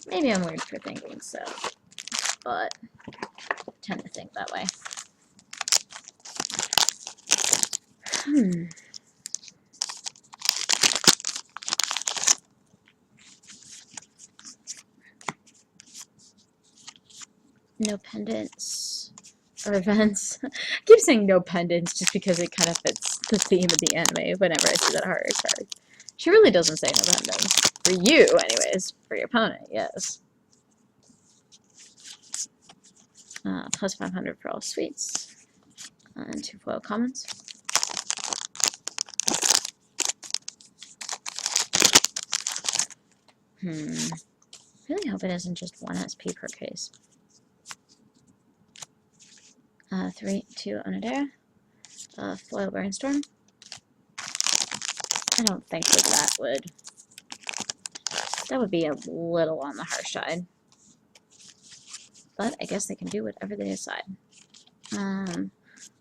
Maybe I'm weird for thinking so, but I tend to think that way. No pendants or events. I keep saying no pendants just because it kind of fits the theme of the anime whenever I see that horror card. She really doesn't say no pendants. For you, anyways. For your opponent, yes. Plus 500 for all sweets. And 2 foil commons. Really hope it isn't just 1 SP per case. 3-2 Onodera. Foil Brainstorm. I don't think that would be a little on the harsh side. But I guess they can do whatever they decide.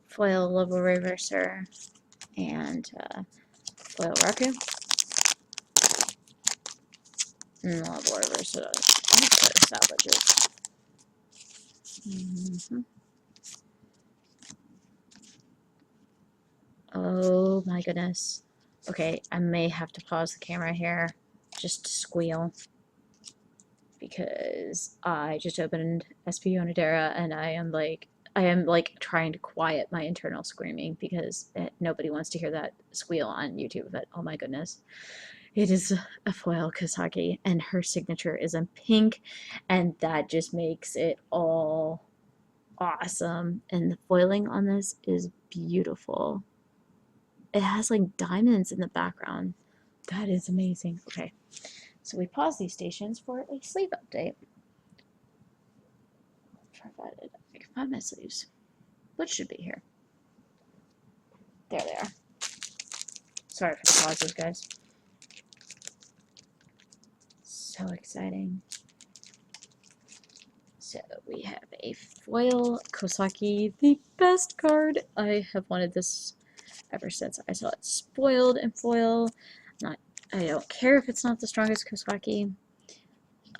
Foil Level Reverser and foil Raku. Level Reverser. Salvages. Oh my goodness. Okay, I may have to pause the camera here just to squeal because I just opened SP Onodera and I am like trying to quiet my internal screaming because nobody wants to hear that squeal on YouTube, but oh my goodness. It is a foil Kosaki and her signature is in pink and that just makes it all awesome. And the foiling on this is beautiful. It has like diamonds in the background. That is amazing. Okay, so we pause these stations for a sleeve update. Provided I can find my sleeves, which should be here. There they are. Sorry for the pauses, guys. So exciting. So we have a foil Kosaki, the best card. I have wanted this ever since I saw it spoiled in foil. I don't care if it's not the strongest Kosaki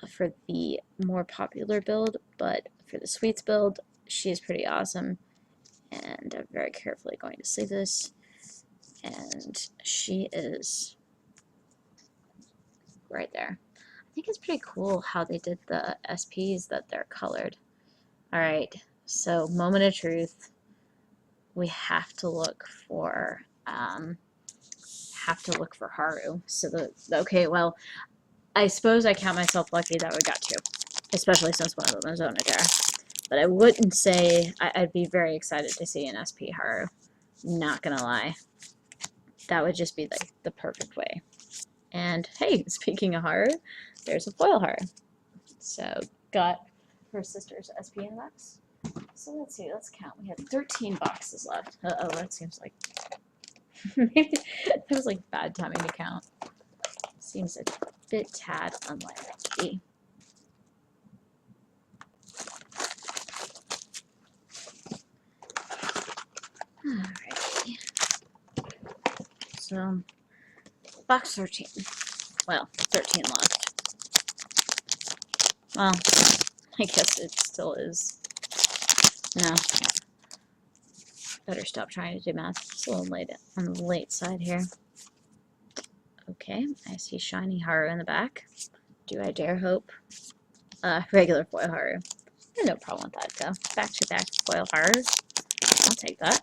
for the more popular build, but for the sweets build, she is pretty awesome. And I'm very carefully going to sleeve this. And she is right there. I think it's pretty cool how they did the SPs that they're colored. Alright, so moment of truth. We have to look for Haru. So okay, well, I suppose I count myself lucky that we got 2, especially since one of them is Onodera. But I wouldn't say I'd be very excited to see an SP Haru. Not gonna lie. That would just be like the perfect way. And hey, speaking of Haru, there's a foil Haru. So got her sister's SP in the box. So let's see, let's count. We have 13 boxes left. Uh-oh, that seems like maybe that was like bad timing to count. Seems a bit tad unlikely. Alrighty. So box 13. Well, 13 left. Well, I guess it still is. No. Better stop trying to do math. It's a little late on the late side here. Okay, I see shiny Haru in the back. Do I dare hope? Regular foil Haru. No problem with that though. Back-to-back foil Harus. I'll take that.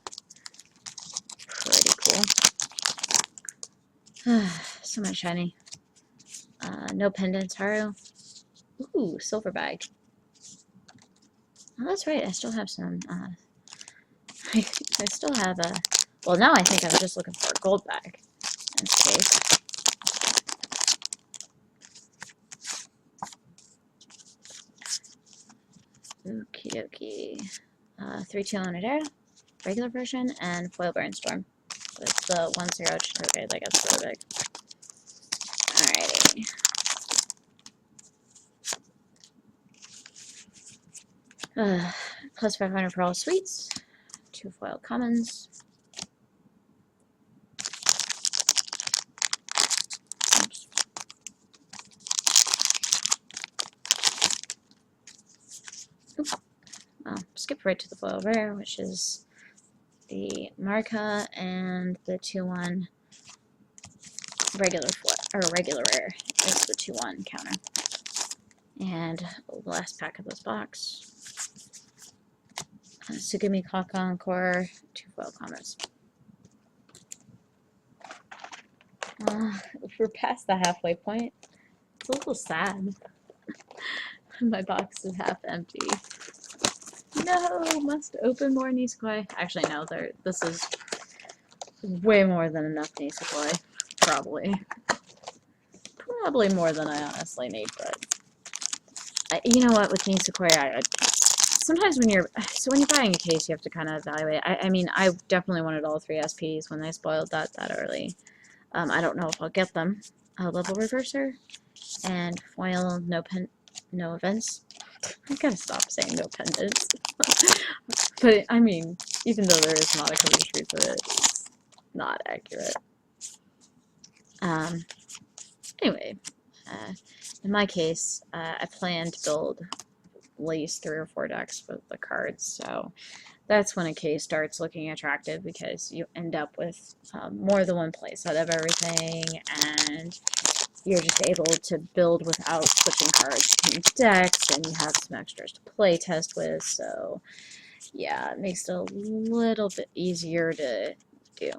Pretty cool. So much shiny. No pendants Haru. Ooh, silver bag. Oh, that's right. I still have some. I still have a. Well, now I think I'm just looking for a gold bag. In this case. Okie dokie. 3-2 Onodera, regular version, and foil Brainstorm. With the 1-0 Chitoge that gets so big. Alrighty. Plus 500 for all sweets. 2 foil commons. Oops. Oops. Oh, skip right to the foil rare, which is the Marika and the 2-1 regular foil, or regular rare is the 2-1 counter. And the last pack of this box. Sugumi Clock Encore, 2 foil commons. We're past the halfway point. It's a little sad. My box is half empty. No, must open more Nisekoi. Actually, no, this is way more than enough Nisekoi. Probably. Probably more than I honestly need, but you know what, with Nisekoi, sometimes when you're buying a case, you have to kind of evaluate. I mean, I definitely wanted all 3 SPs when they spoiled that early. I don't know if I'll get them. Level Reverser and foil, no events. I gotta stop saying no pendants. But I mean, even though there is not a cover street for it, it's not accurate. Anyway, in my case, I plan to build at least 3 or 4 decks with the cards, so that's when a case starts looking attractive because you end up with more than one place out of everything, and you're just able to build without switching cards between decks, and you have some extras to play test with, so yeah, it makes it a little bit easier to do.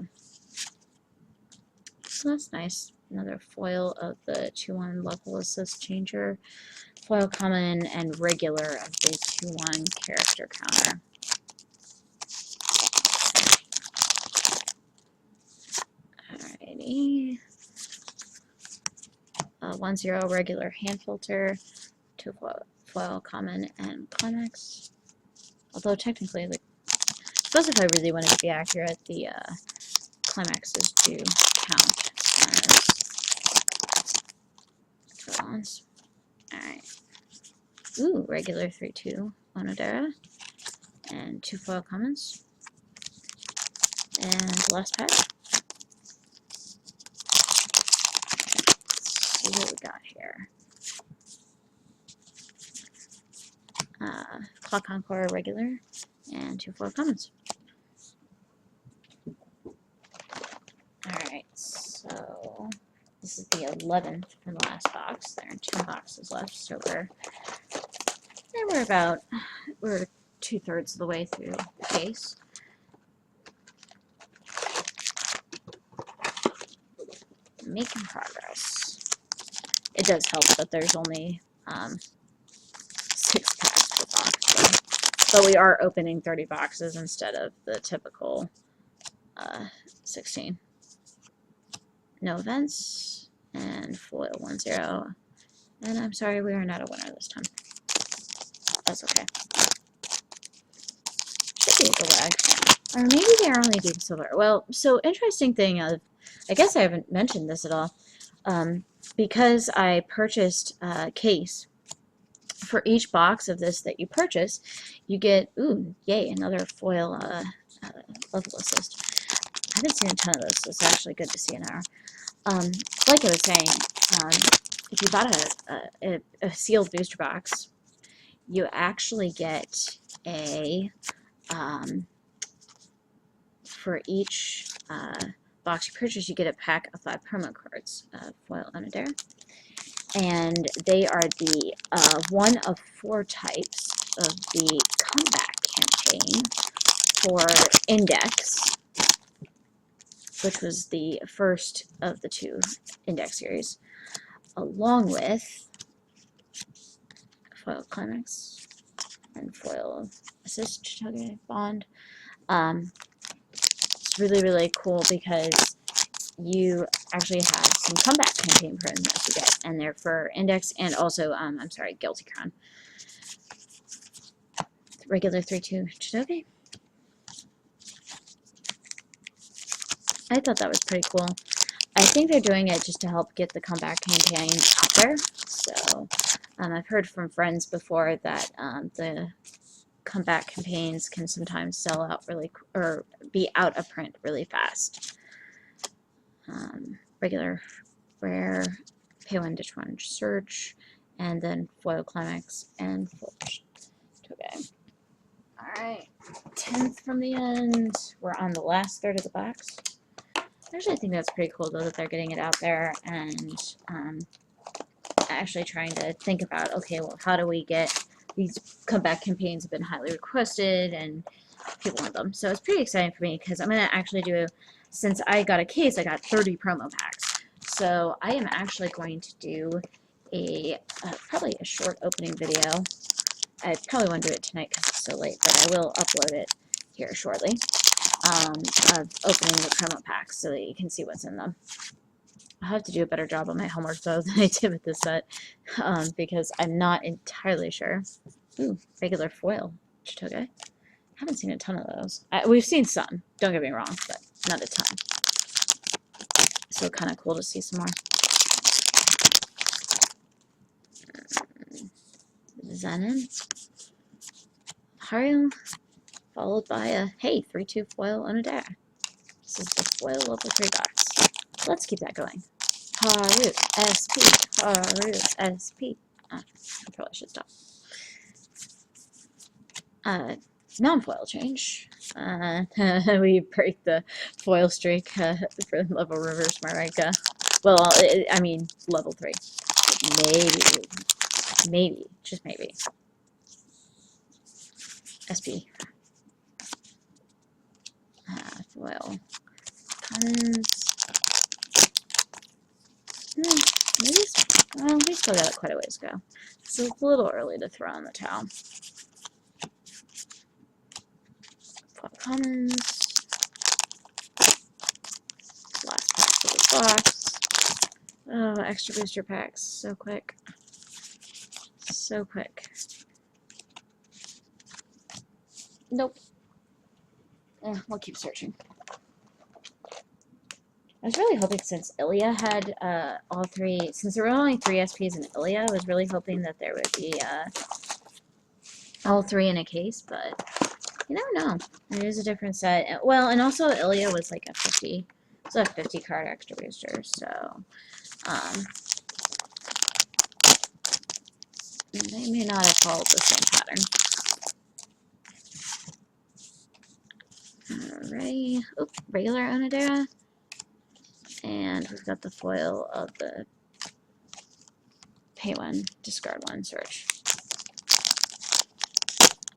So that's nice. Another foil of the 2-1 level assist changer, foil common, and regular of the 2-1 character counter. Alrighty. 1-0 regular hand filter, 2 foil common, and climax. Although technically, like, I suppose if I really wanted to be accurate, the climaxes do count as fill-ons. Alright. Ooh, regular 3-2 Onodera, and 2 foil commons. And last pack. Let's see what we got here. Clock Encore regular, and 2 foil commons. Alright, so this is the 11th from the last box. There are 2 boxes left, so we're 2/3 of the way through the case. Making progress. It does help that there's only 6 packs per box. So but we are opening 30 boxes instead of the typical 16. No events, and foil 1-0. And I'm sorry, we are not a winner this time. That's okay. Should be a good lag. Or maybe they are only doing silver. Well, so interesting thing of, I guess I haven't mentioned this at all. Because I purchased a case, for each box of this that you purchase, you get, ooh, yay, another foil level assist. I haven't seen a ton of those, so it's actually good to see an hour. Like I was saying, if you bought a sealed booster box, you actually get a, for each box you purchase, you get a pack of 5 promo cards, foil Onodera. And they are the one of 4 types of the comeback campaign for Index, which was the first of the 2 Index series, along with foil Climax and foil Assist Chitoge Bond. It's really, really cool because you actually have some comeback campaign prints that you get, and they're for Index and also, I'm sorry, Guilty Crown. Regular 3-2 Chitoge. I thought that was pretty cool. I think they're doing it just to help get the comeback campaign out there. So I've heard from friends before that the comeback campaigns can sometimes sell out really, or be out of print really fast. Regular, rare, pay 1, ditch 1, search, and then foil Climax and foil Chitoge. Alright, 10th from the end. We're on the last third of the box. Actually, I think that's pretty cool, though, that they're getting it out there and actually trying to think about, okay, well, how do we get these comeback campaigns have been highly requested and people want them. So it's pretty exciting for me because I'm going to actually do, since I got a case, I got 30 promo packs. So I am actually going to do a probably a short opening video. I probably won't do it tonight because it's so late, but I will upload it here shortly. Of opening the promo packs so that you can see what's in them. I'll have to do a better job on my homework though than I did with this set because I'm not entirely sure. Ooh, regular foil Chitoge. Haven't seen a ton of those. We've seen some, don't get me wrong, but not a ton. So kind of cool to see some more. Zenin. Haru. Followed by a, hey, 3-2 foil Onodera. This is the foil level 3 box. Let's keep that going. Haru, SP, Haru, SP. I probably should stop. Non-foil change. We break the foil streak for level reverse Marika. Well, I mean, level 3. Maybe, just maybe. SP. Foil. Commons. Maybe, well, we still got quite a ways to go. So it's a little early to throw in the towel. Foil commons. Last pack for this box. Oh, extra booster packs. So quick. So quick. Nope. We'll keep searching. I was really hoping, since Ilya had all 3, since there were only 3 SPs in Ilya, I was really hoping that there would be all 3 in a case, but you never know. It is a different set. Well, and also Ilya was like a 50, it's a 50 card extra booster, so they may not have followed the same pattern. Alrighty. Oop, regular Onodera. And we've got the foil of the pay 1, discard 1, search.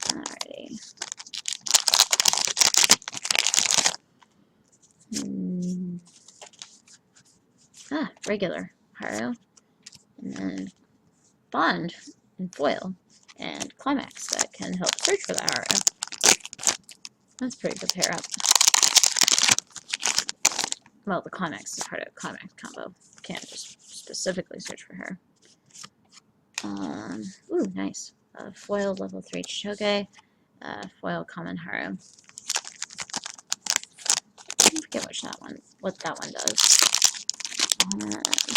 Alrighty. Regular Haru. And then Bond and foil. and Climax that can help search for the Haru. That's a pretty good pair up. Well, the Climax is part of Climax combo. Can't just specifically search for her. Ooh, nice. Foil level 3 Choge. Foil common Haru. I forget what that one does.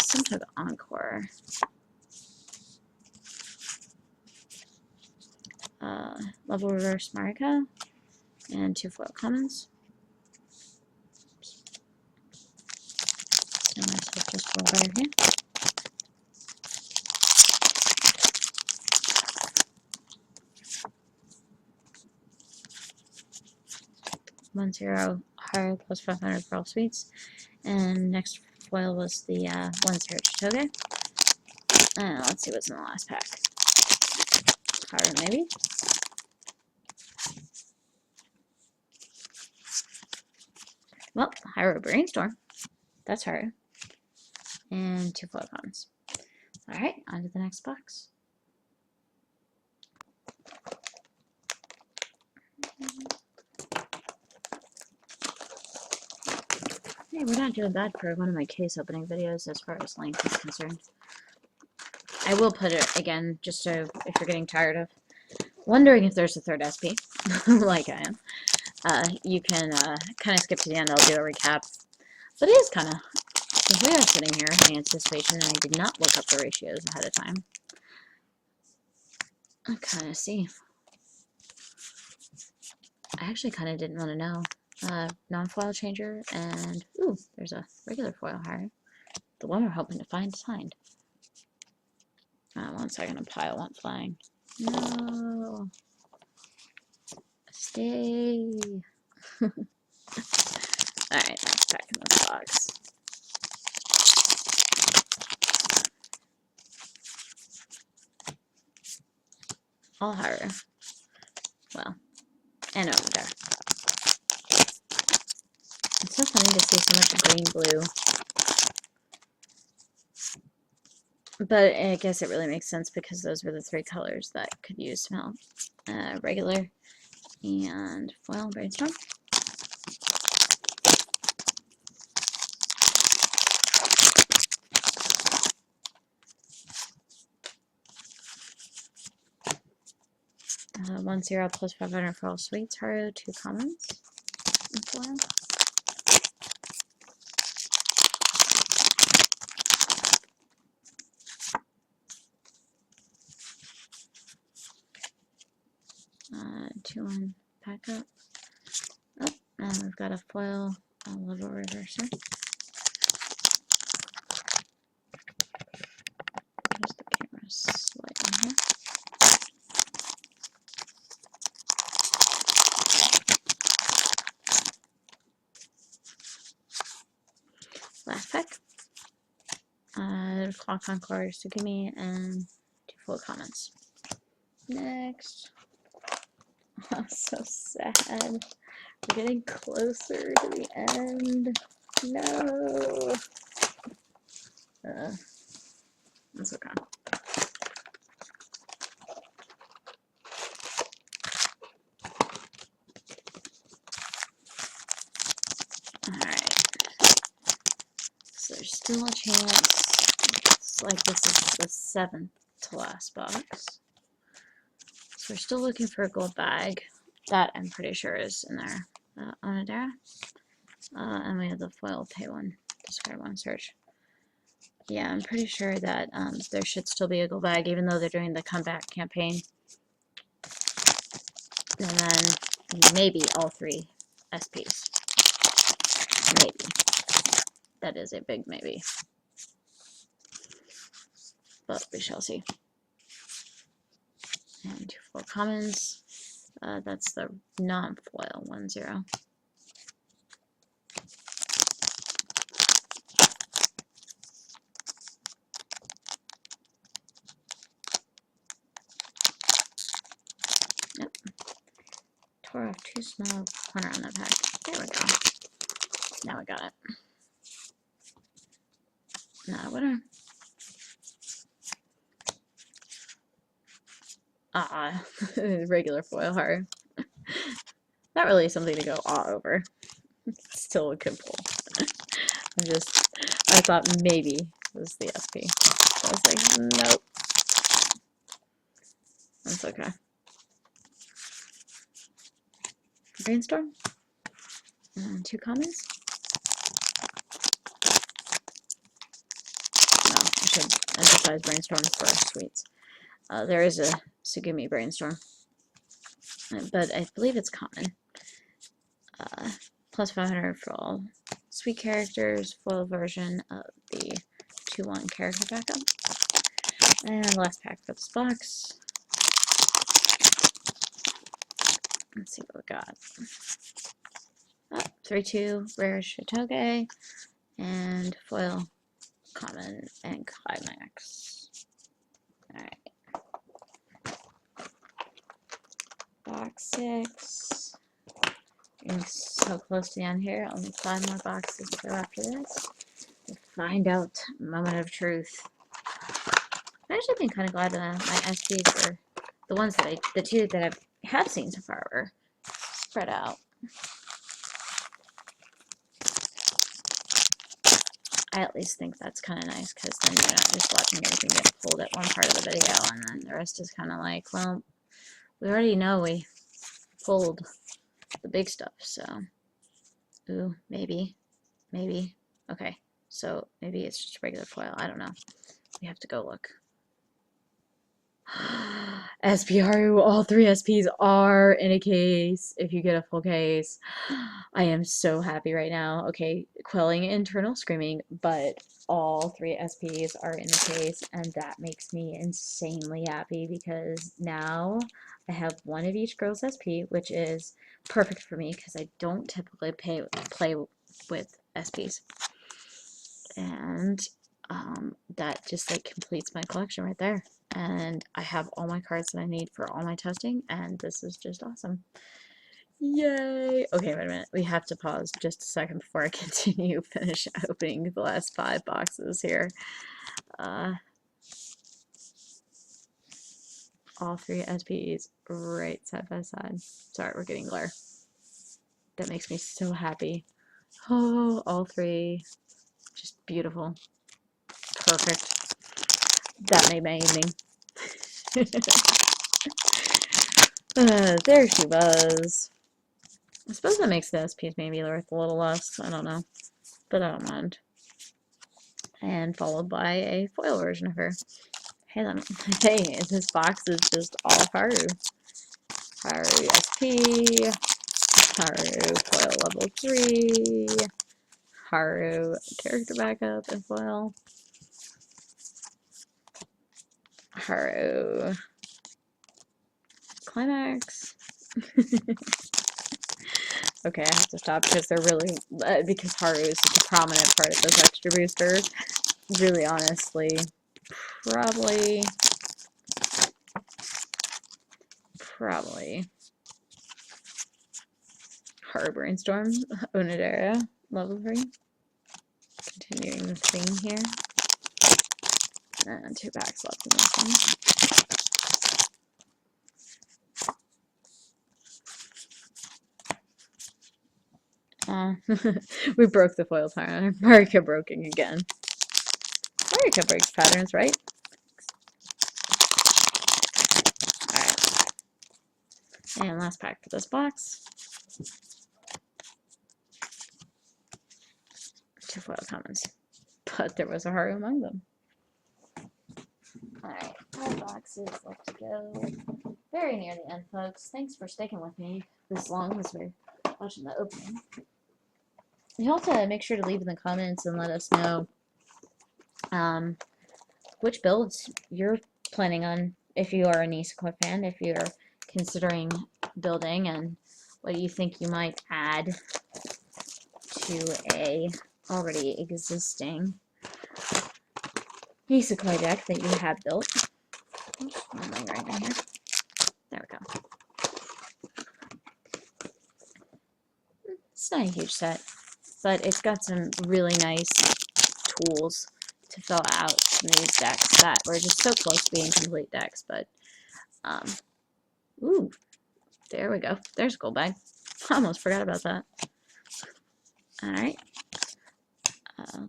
Some type of encore. Level reverse Marika. And 2 foil commons. And myself just roll right here. One zero Haru plus 500 for all sweets. And next foil was the 1-0 Chitoge. And let's see what's in the last pack. Haru, maybe? Well, Haru Brainstorm. That's Haru. And 2 foil commons. Alright, on to the next box. Hey, we're not doing bad for one of my case opening videos as far as length is concerned. I will put it again, just so if you're getting tired of wondering if there's a third SP, like I am, you can kind of skip to the end. I'll do a recap. But it is kind of, since we are sitting here in anticipation and I did not look up the ratios ahead of time, I kind of see. I actually kind of didn't want to know. Non-foil changer, and ooh, there's a regular foil Haru. The one we're hoping to find signed. 1 second, a pile went flying. No. Stay. Alright, let's pack in this box. All Haru. Well, and over there. It's so funny to see so much green-blue. But I guess it really makes sense because those were the 3 colors that could use smell. Regular and foil brainstorm. Uh, 1-0 plus 500 for all sweets. Haru, 2 commons. And foil. Uh, 2-1 pack up. Oh, and we've got a foil level reverser. Just the camera slightly here. Last pack. Clock Encore Sugimi and 2 full comments. Next. Oh, so sad. We're getting closer to the end. No. That's okay. Alright. So there's still a chance. It's like this is the 7th to last box. So we're still looking for a gold bag. That I'm pretty sure is in there. Onodera. And we have the foil pay one. Discard 1 search. Yeah, I'm pretty sure that there should still be a gold bag, even though they're doing the comeback campaign. And then maybe all 3 SPs. Maybe. That is a big maybe. But we shall see. And 2 full commons. That's the non-foil 1-0. Yep. Tore off too small corner on that pack. There we go. Now we got it. Not a winner. Ah, regular foil heart. Not really something to go all over. Still a good pull. I thought maybe it was the SP. So I was like, nope. That's okay. Brainstorm. And 2 commons. No, I should emphasize brainstorm for sweets. There is a Sugumi brainstorm, but I believe it's common. Plus 500 for all sweet characters, foil version of the 2-1 character backup. And last pack for this box. Let's see what we got. 3-2 rare Shitoge and foil common and climax. Alright. Box 6. Getting so close to the end here. Only 5 more boxes to go after this. We'll find out. Moment of truth. I've actually been kind of glad that my SPs were the ones that the 2 that I have seen so far were spread out. I at least think that's kind of nice, because then you're not just watching everything get pulled at one part of the video, and then the rest is kind of like, well, we already know we pulled the big stuff, so, ooh, maybe, okay, so maybe it's just regular foil, I don't know, we have to go look. SPRU, all 3 SPs are in a case, if you get a full case. I am so happy right now. Okay, quelling internal screaming, but all 3 SPs are in the case, and that makes me insanely happy, because now I have 1 of each girl's SP, which is perfect for me, because I don't typically play with SPs. And that just like completes my collection right there. And I have all my cards that I need for all my testing, and this is just awesome. Yay! Okay, wait a minute. We have to pause just a second before I continue finish opening the last 5 boxes here. All 3 SPs right side by side. Sorry, we're getting glare. That makes me so happy. Oh, all 3. Just beautiful. Perfect. That made my evening. There she was. I suppose that makes the SPs maybe worth a little less. I don't know. But I don't mind. And followed by a foil version of her. Hey, this box is just all Haru. Haru SP. Haru foil level 3. Haru character backup and foil. Haru climax. Okay, I have to stop because they're really because Haru is such a prominent part of those extra boosters. Really, honestly, probably Haru Brainstorm Onodera level 3. Continuing the theme here. And 2 packs left in this one. We broke the foil pattern. Marika broken again. Marika breaks patterns, right? Alright. And last pack for this box. 2 foil commons. But there was a Haru among them. Alright, 5 boxes left to go. Very near the end, folks. Thanks for sticking with me this long as we're watching the opening. You also make sure to leave in the comments and let us know which builds you're planning on, if you are a Nisekoi fan, if you're considering building, and what you think you might add to a already existing Nisekoi deck that you have built. Oops, I'm right in here. There we go. It's not a huge set, but it's got some really nice tools to fill out some of these decks that were just so close to being complete decks, but Um, ooh, there we go. There's a gold bag. I almost forgot about that. Alright.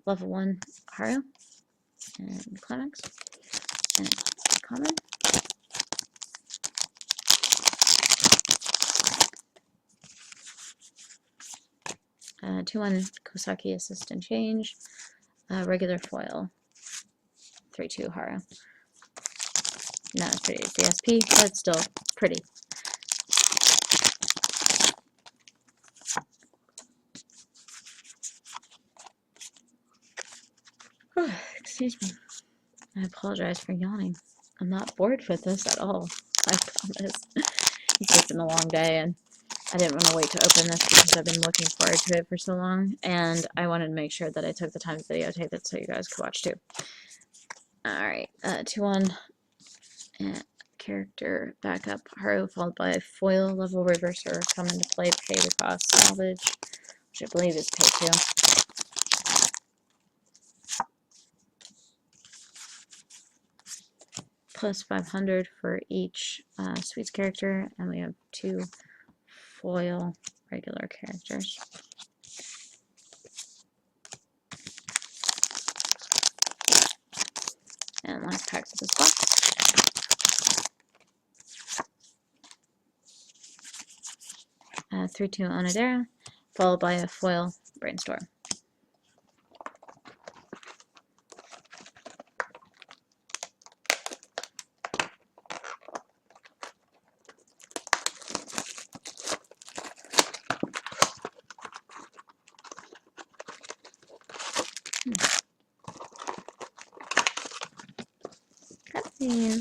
Level 1 Haru. And Climax. And common. 2-1 Kosaki Assistant Change. Regular foil. 3-2 Haru. Not as pretty as the SP, but still pretty. Excuse me. I apologize for yawning. I'm not bored with this at all. I promise. It's been a long day, and I didn't want to wait to open this because I've been looking forward to it for so long, and I wanted to make sure that I took the time to videotape it so you guys could watch too. Alright, 2-1 character backup Haru, followed by foil level reverser, come into play, pay the cost, salvage, which I believe is pay 2. Plus 500 for each Sweets character, and we have 2 foil regular characters. And last packs of this box. 3-2 Onodera, followed by a foil Brainstorm.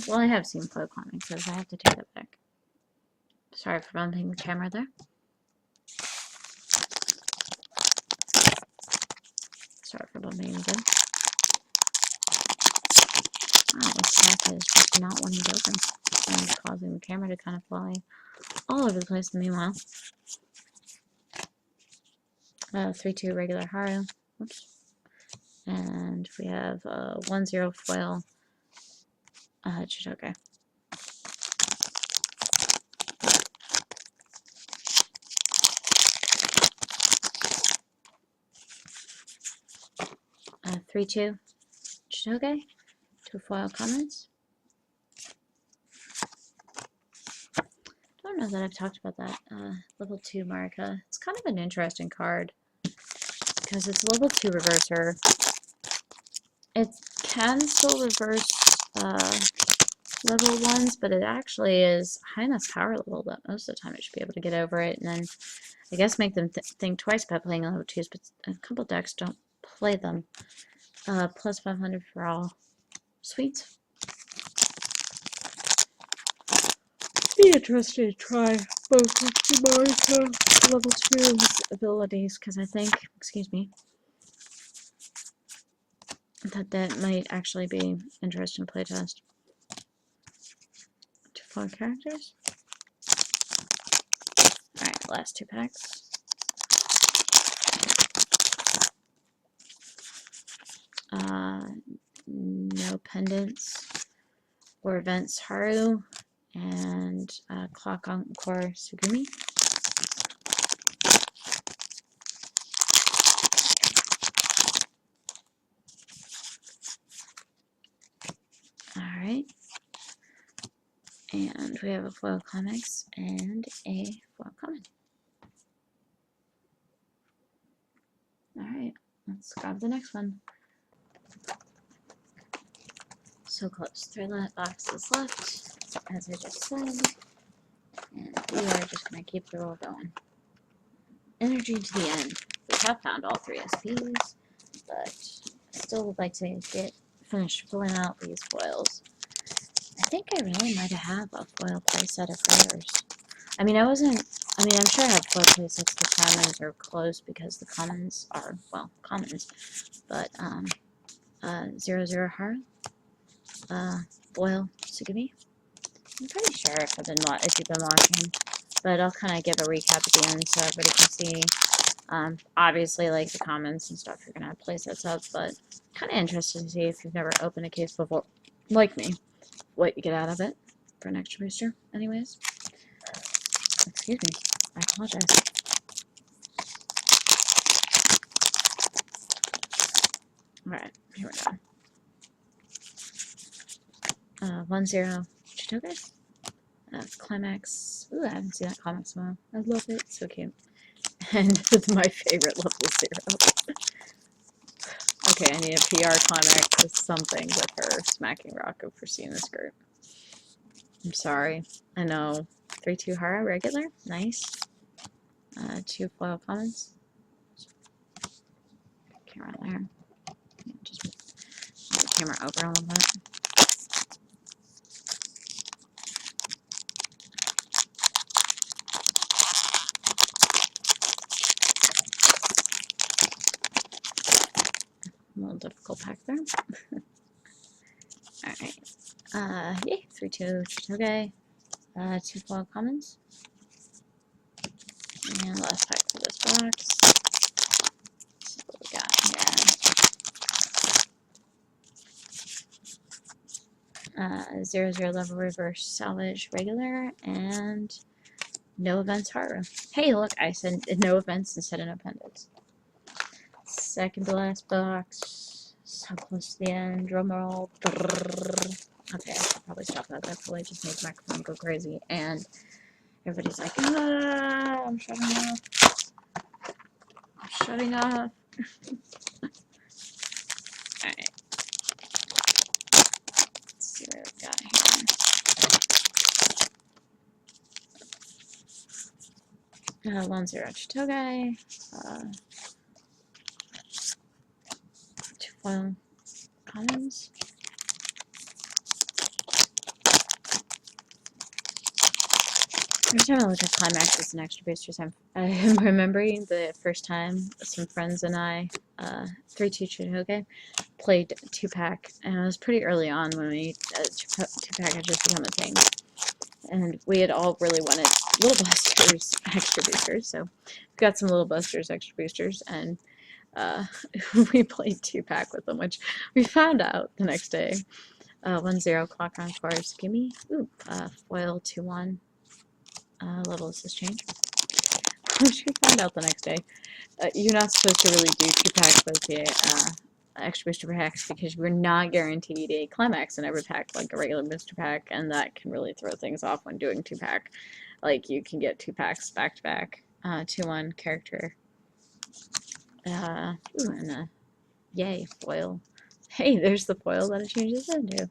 Well, I have seen foil comics, so I have to take that back. Sorry for bumping the camera there. Sorry for bumping again. Wow, this pack is just not wanting to open and causing the camera to kind of fly all over the place meanwhile. 3-2 regular Haru. Oops. And we have 1-0 foil Chitoge. Uh, 3-2 Chitoge. 2 foil comments. I don't know that I've talked about that. Level 2 Marika. It's kind of an interesting card because it's level 2 reverser. It can still reverse level 1s, but it actually is high enough power level that most of the time it should be able to get over it, and then I guess make them think twice about playing level 2s, but a couple decks don't play them. Plus 500 for all Sweets. Be interested to try both Marika level 2 abilities, because I think, excuse me, that might actually be interesting playtest. 2 foil characters. Alright, last 2 packs. No pendants or events Haru, and Clock Encore Sugumi. Alright. And we have a foil comics and a foil common. Alright, let's grab the next one. So close. 3 boxes left, as I just said. And we are just going to keep the roll going. Energy to the end. We have found all 3 SPs, but I still would like to finish filling out these foils. I think I really might have a foil playset of rares. I'm sure I have foil playsets. The commons are close because the commons are, well, commons. But, 0-0 Haru. Foil Sugumi. I'm pretty sure if you've been watching, but I'll kind of give a recap at the end so everybody can see. Obviously, like the comments and stuff, you're gonna have playsets up, but kind of interested to see if you've never opened a case before, like me, what you get out of it. for an extra booster, anyways. Excuse me. I apologize. Alright, here we go. 1-0 Chitoge. Climax. Ooh, I haven't seen that Climax in a while. I love it. It's so cute. And my favorite level 0. Okay, I need a PR Climax with something with her smacking Rocco for seeing this group. I'm sorry. I know. 3-2 Hara, regular. Nice. 2 foil commons. Camera there. Yeah, just move the camera over a little bit. A little difficult pack there. Alright. Yay. 3-2 Chitoge. 2 foil commons. And last pack for this box. See what we got here. 0-0 level reverse salvage regular and no events Haru. Hey, look, I said no events instead of no pendants. Second to last box. So close to the end. Drum roll. Okay, I should probably stop that. That probably just made the microphone go crazy. And everybody's like, ah, I'm shutting off. I'm shutting off. Alright. Let's see what we got here. 1-0 Chitoge. 2 foil commons. Every time I look at Climaxes and extra boosters, I'm remembering the first time some friends and I, 3-2 Chitoge, played 2-pack, and it was pretty early on when we 2-pack had just become a thing. And we had all really wanted Little Busters extra boosters, so we got some Little Busters extra boosters, and we played 2-pack with them, which we found out the next day. 1-0 Clock on Forest Gimme. Ooh, foil 2-1. Level does this change? Which we found out the next day. You're not supposed to really do 2-pack with the extra booster packs because we're not guaranteed a climax in every pack like a regular booster pack, and that can really throw things off when doing 2-pack. Like, you can get 2-packs back to back. 2-1 character. Ooh, and a yay foil. Hey, there's the foil that it changes into.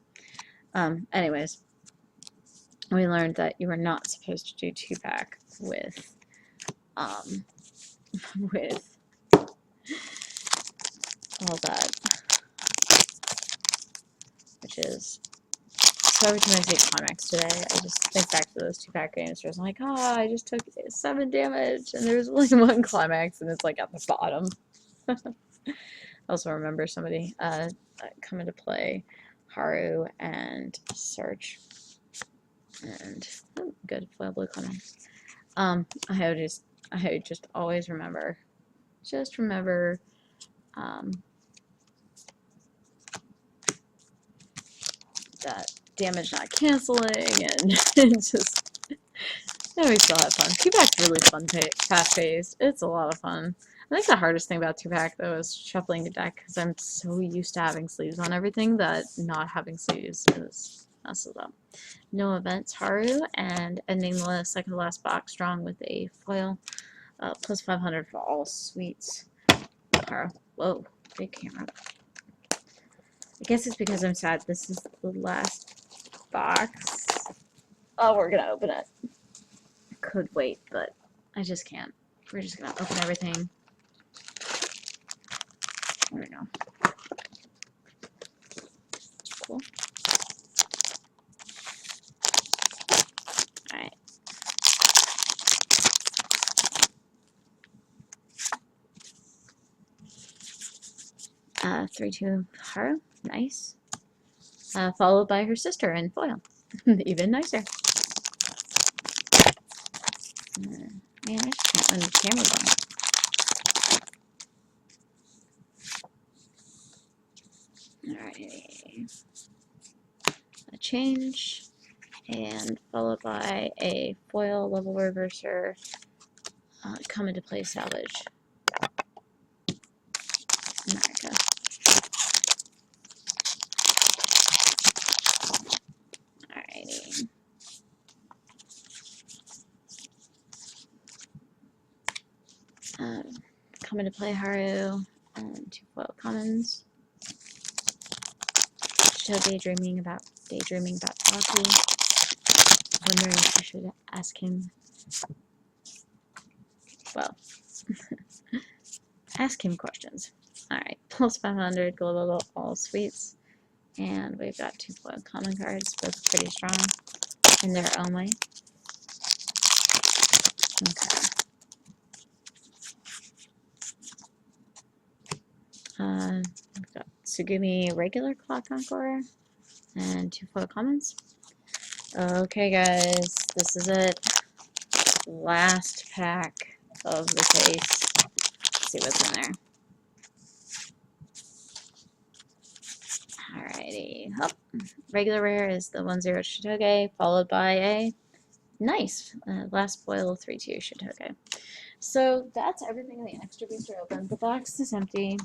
Anyways, we learned that you are not supposed to do 2-pack with with all that, which is, so every time I take climax today, I just think back to those 2-pack games where I was like, oh, I just took 7 damage, and there's only 1 climax, and it's like at the bottom. I also remember somebody coming to play Haru and Search, and good foil blue climax. I just always remember, that damage not canceling, and it's just, yeah, we still have fun. 2-pack's really fun, fast-paced. It's a lot of fun. I think the hardest thing about 2-pack, though, is shuffling the deck, because I'm so used to having sleeves on everything that not having sleeves messes up. No events, Haru, and ending the second to last box strong with a foil. Plus 500 for all suites. Haru. Whoa, big camera. I guess it's because I'm sad this is the last box. Oh, we're gonna open it. I could wait, but I just can't. We're just gonna open everything. There we go. Cool. Alright. Uh, 3-2 Haru. Nice. Followed by her sister in foil. Even nicer. Man, I just can't when the camera's on. Alright. A change. and followed by a foil level reverser, come into play salvage. America. Alrighty. Come into play Haru, and 2 foil commons. Show daydreaming about Taki. Wondering if I should ask him. Well, ask him questions. Alright, plus 500 global all suites. And we've got 2 foil common cards, both pretty strong in their own way. Okay. We've got Tsugumi regular clock encore and 2 foil commons. Okay, guys, this is it. Last pack of the case. Let's see what's in there. Alrighty. Oh, regular rare is the 1-0 Shitoge, followed by a nice last foil 3-2 Shitoge. So that's everything in the extra booster open. The box is empty.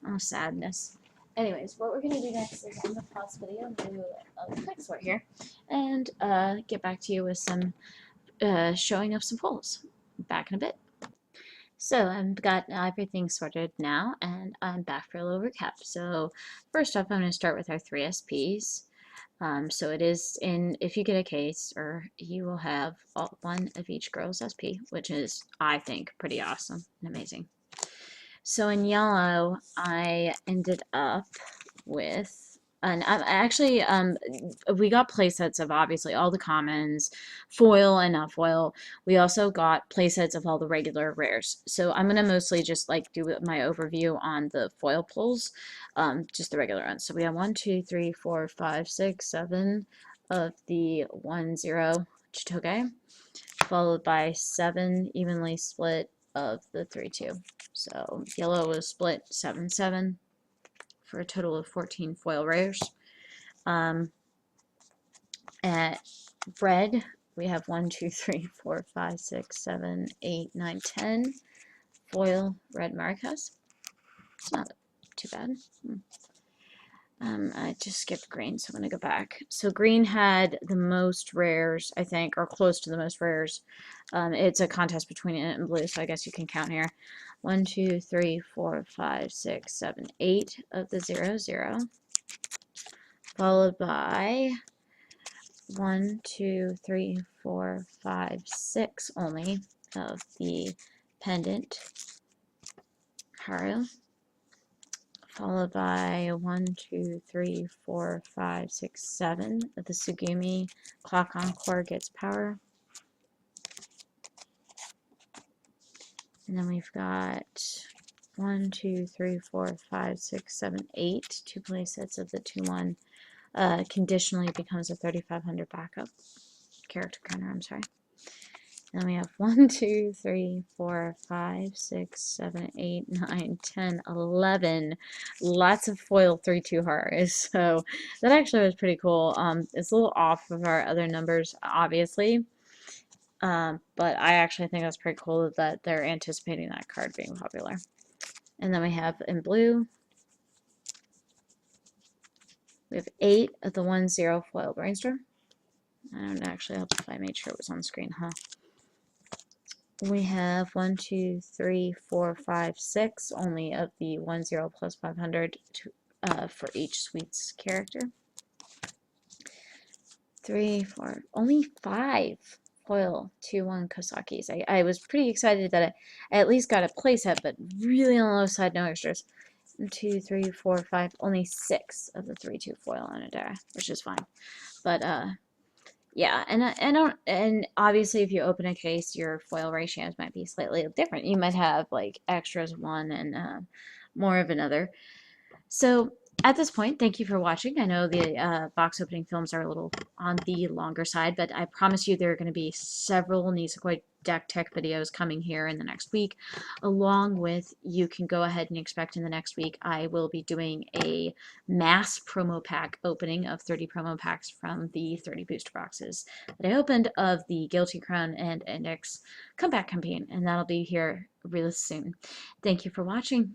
Oh, sadness. Anyways, what we're going to do next is end the pause video and do a quick sort here and get back to you with some showing of some pulls. Back in a bit. So I've got everything sorted now, and I'm back for a little recap. So first off, I'm going to start with our 3 SPs. So it is in, if you get a case, or you will have one of each girl's SP, which is, I think, pretty awesome and amazing. So in yellow, I ended up with, and actually, we got playsets of obviously all the commons, foil and not foil. We also got playsets of all the regular rares. So I'm gonna mostly just like do my overview on the foil pulls, just the regular ones. So we have 1, 2, 3, 4, 5, 6, 7 of the 1-0 Chitoge, followed by 7 evenly split of the 3-2. So yellow was split 7-7 for a total of 14 foil rares. At red, we have 1, 2, 3, 4, 5, 6, 7, 8, 9, 10 foil red maracas. It's not too bad. I just skipped green, so I'm going to go back. So green had the most rares, I think, or close to the most rares. It's a contest between it and blue, so I guess you can count here. 1, 2, 3, 4, 5, 6, 7, 8 of the 0-0, followed by 1, 2, 3, 4, 5, 6 only of the pendant Haru, followed by 1, 2, 3, 4, 5, 6, 7 of the Tsugumi Clock Encore gets power. And then we've got 1, 2, 3, 4, 5, 6, 7, 8 2 play sets of the 2-1 conditionally becomes a 3,500 backup character counter. I'm sorry. And then we have 1, 2, 3, 4, 5, 6, 7, 8, 9, 10, 11. Lots of foil 3-2 Haras. So that actually was pretty cool. It's a little off of our other numbers, obviously. But I actually think that's pretty cool that they're anticipating that card being popular. And then we have in blue, we have 8 of the 1-0 foil brainstorm. I don't actually help if I made sure it was on screen, huh? We have 1, 2, 3, 4, 5, 6 only of the 1-0 plus 500 to, for each suites character. 3, 4, only 5 foil 2-1 Kosakis. I was pretty excited that I at least got a playset, but really on the low side, no extras. 2, 3, 4, 5, only 6 of the 3-2 foil on Adara, which is fine. But yeah, and obviously if you open a case, your foil ratios might be slightly different. You might have like extras one and more of another. So At this point, thank you for watching. I know the box opening films are a little on the longer side, but I promise you there are going to be several Nisekoi deck tech videos coming here in the next week, along with, you can go ahead and expect in the next week I will be doing a mass promo pack opening of 30 promo packs from the 30 booster boxes that I opened of the Guilty Crown and Index comeback campaign, and that'll be here really soon. Thank you for watching.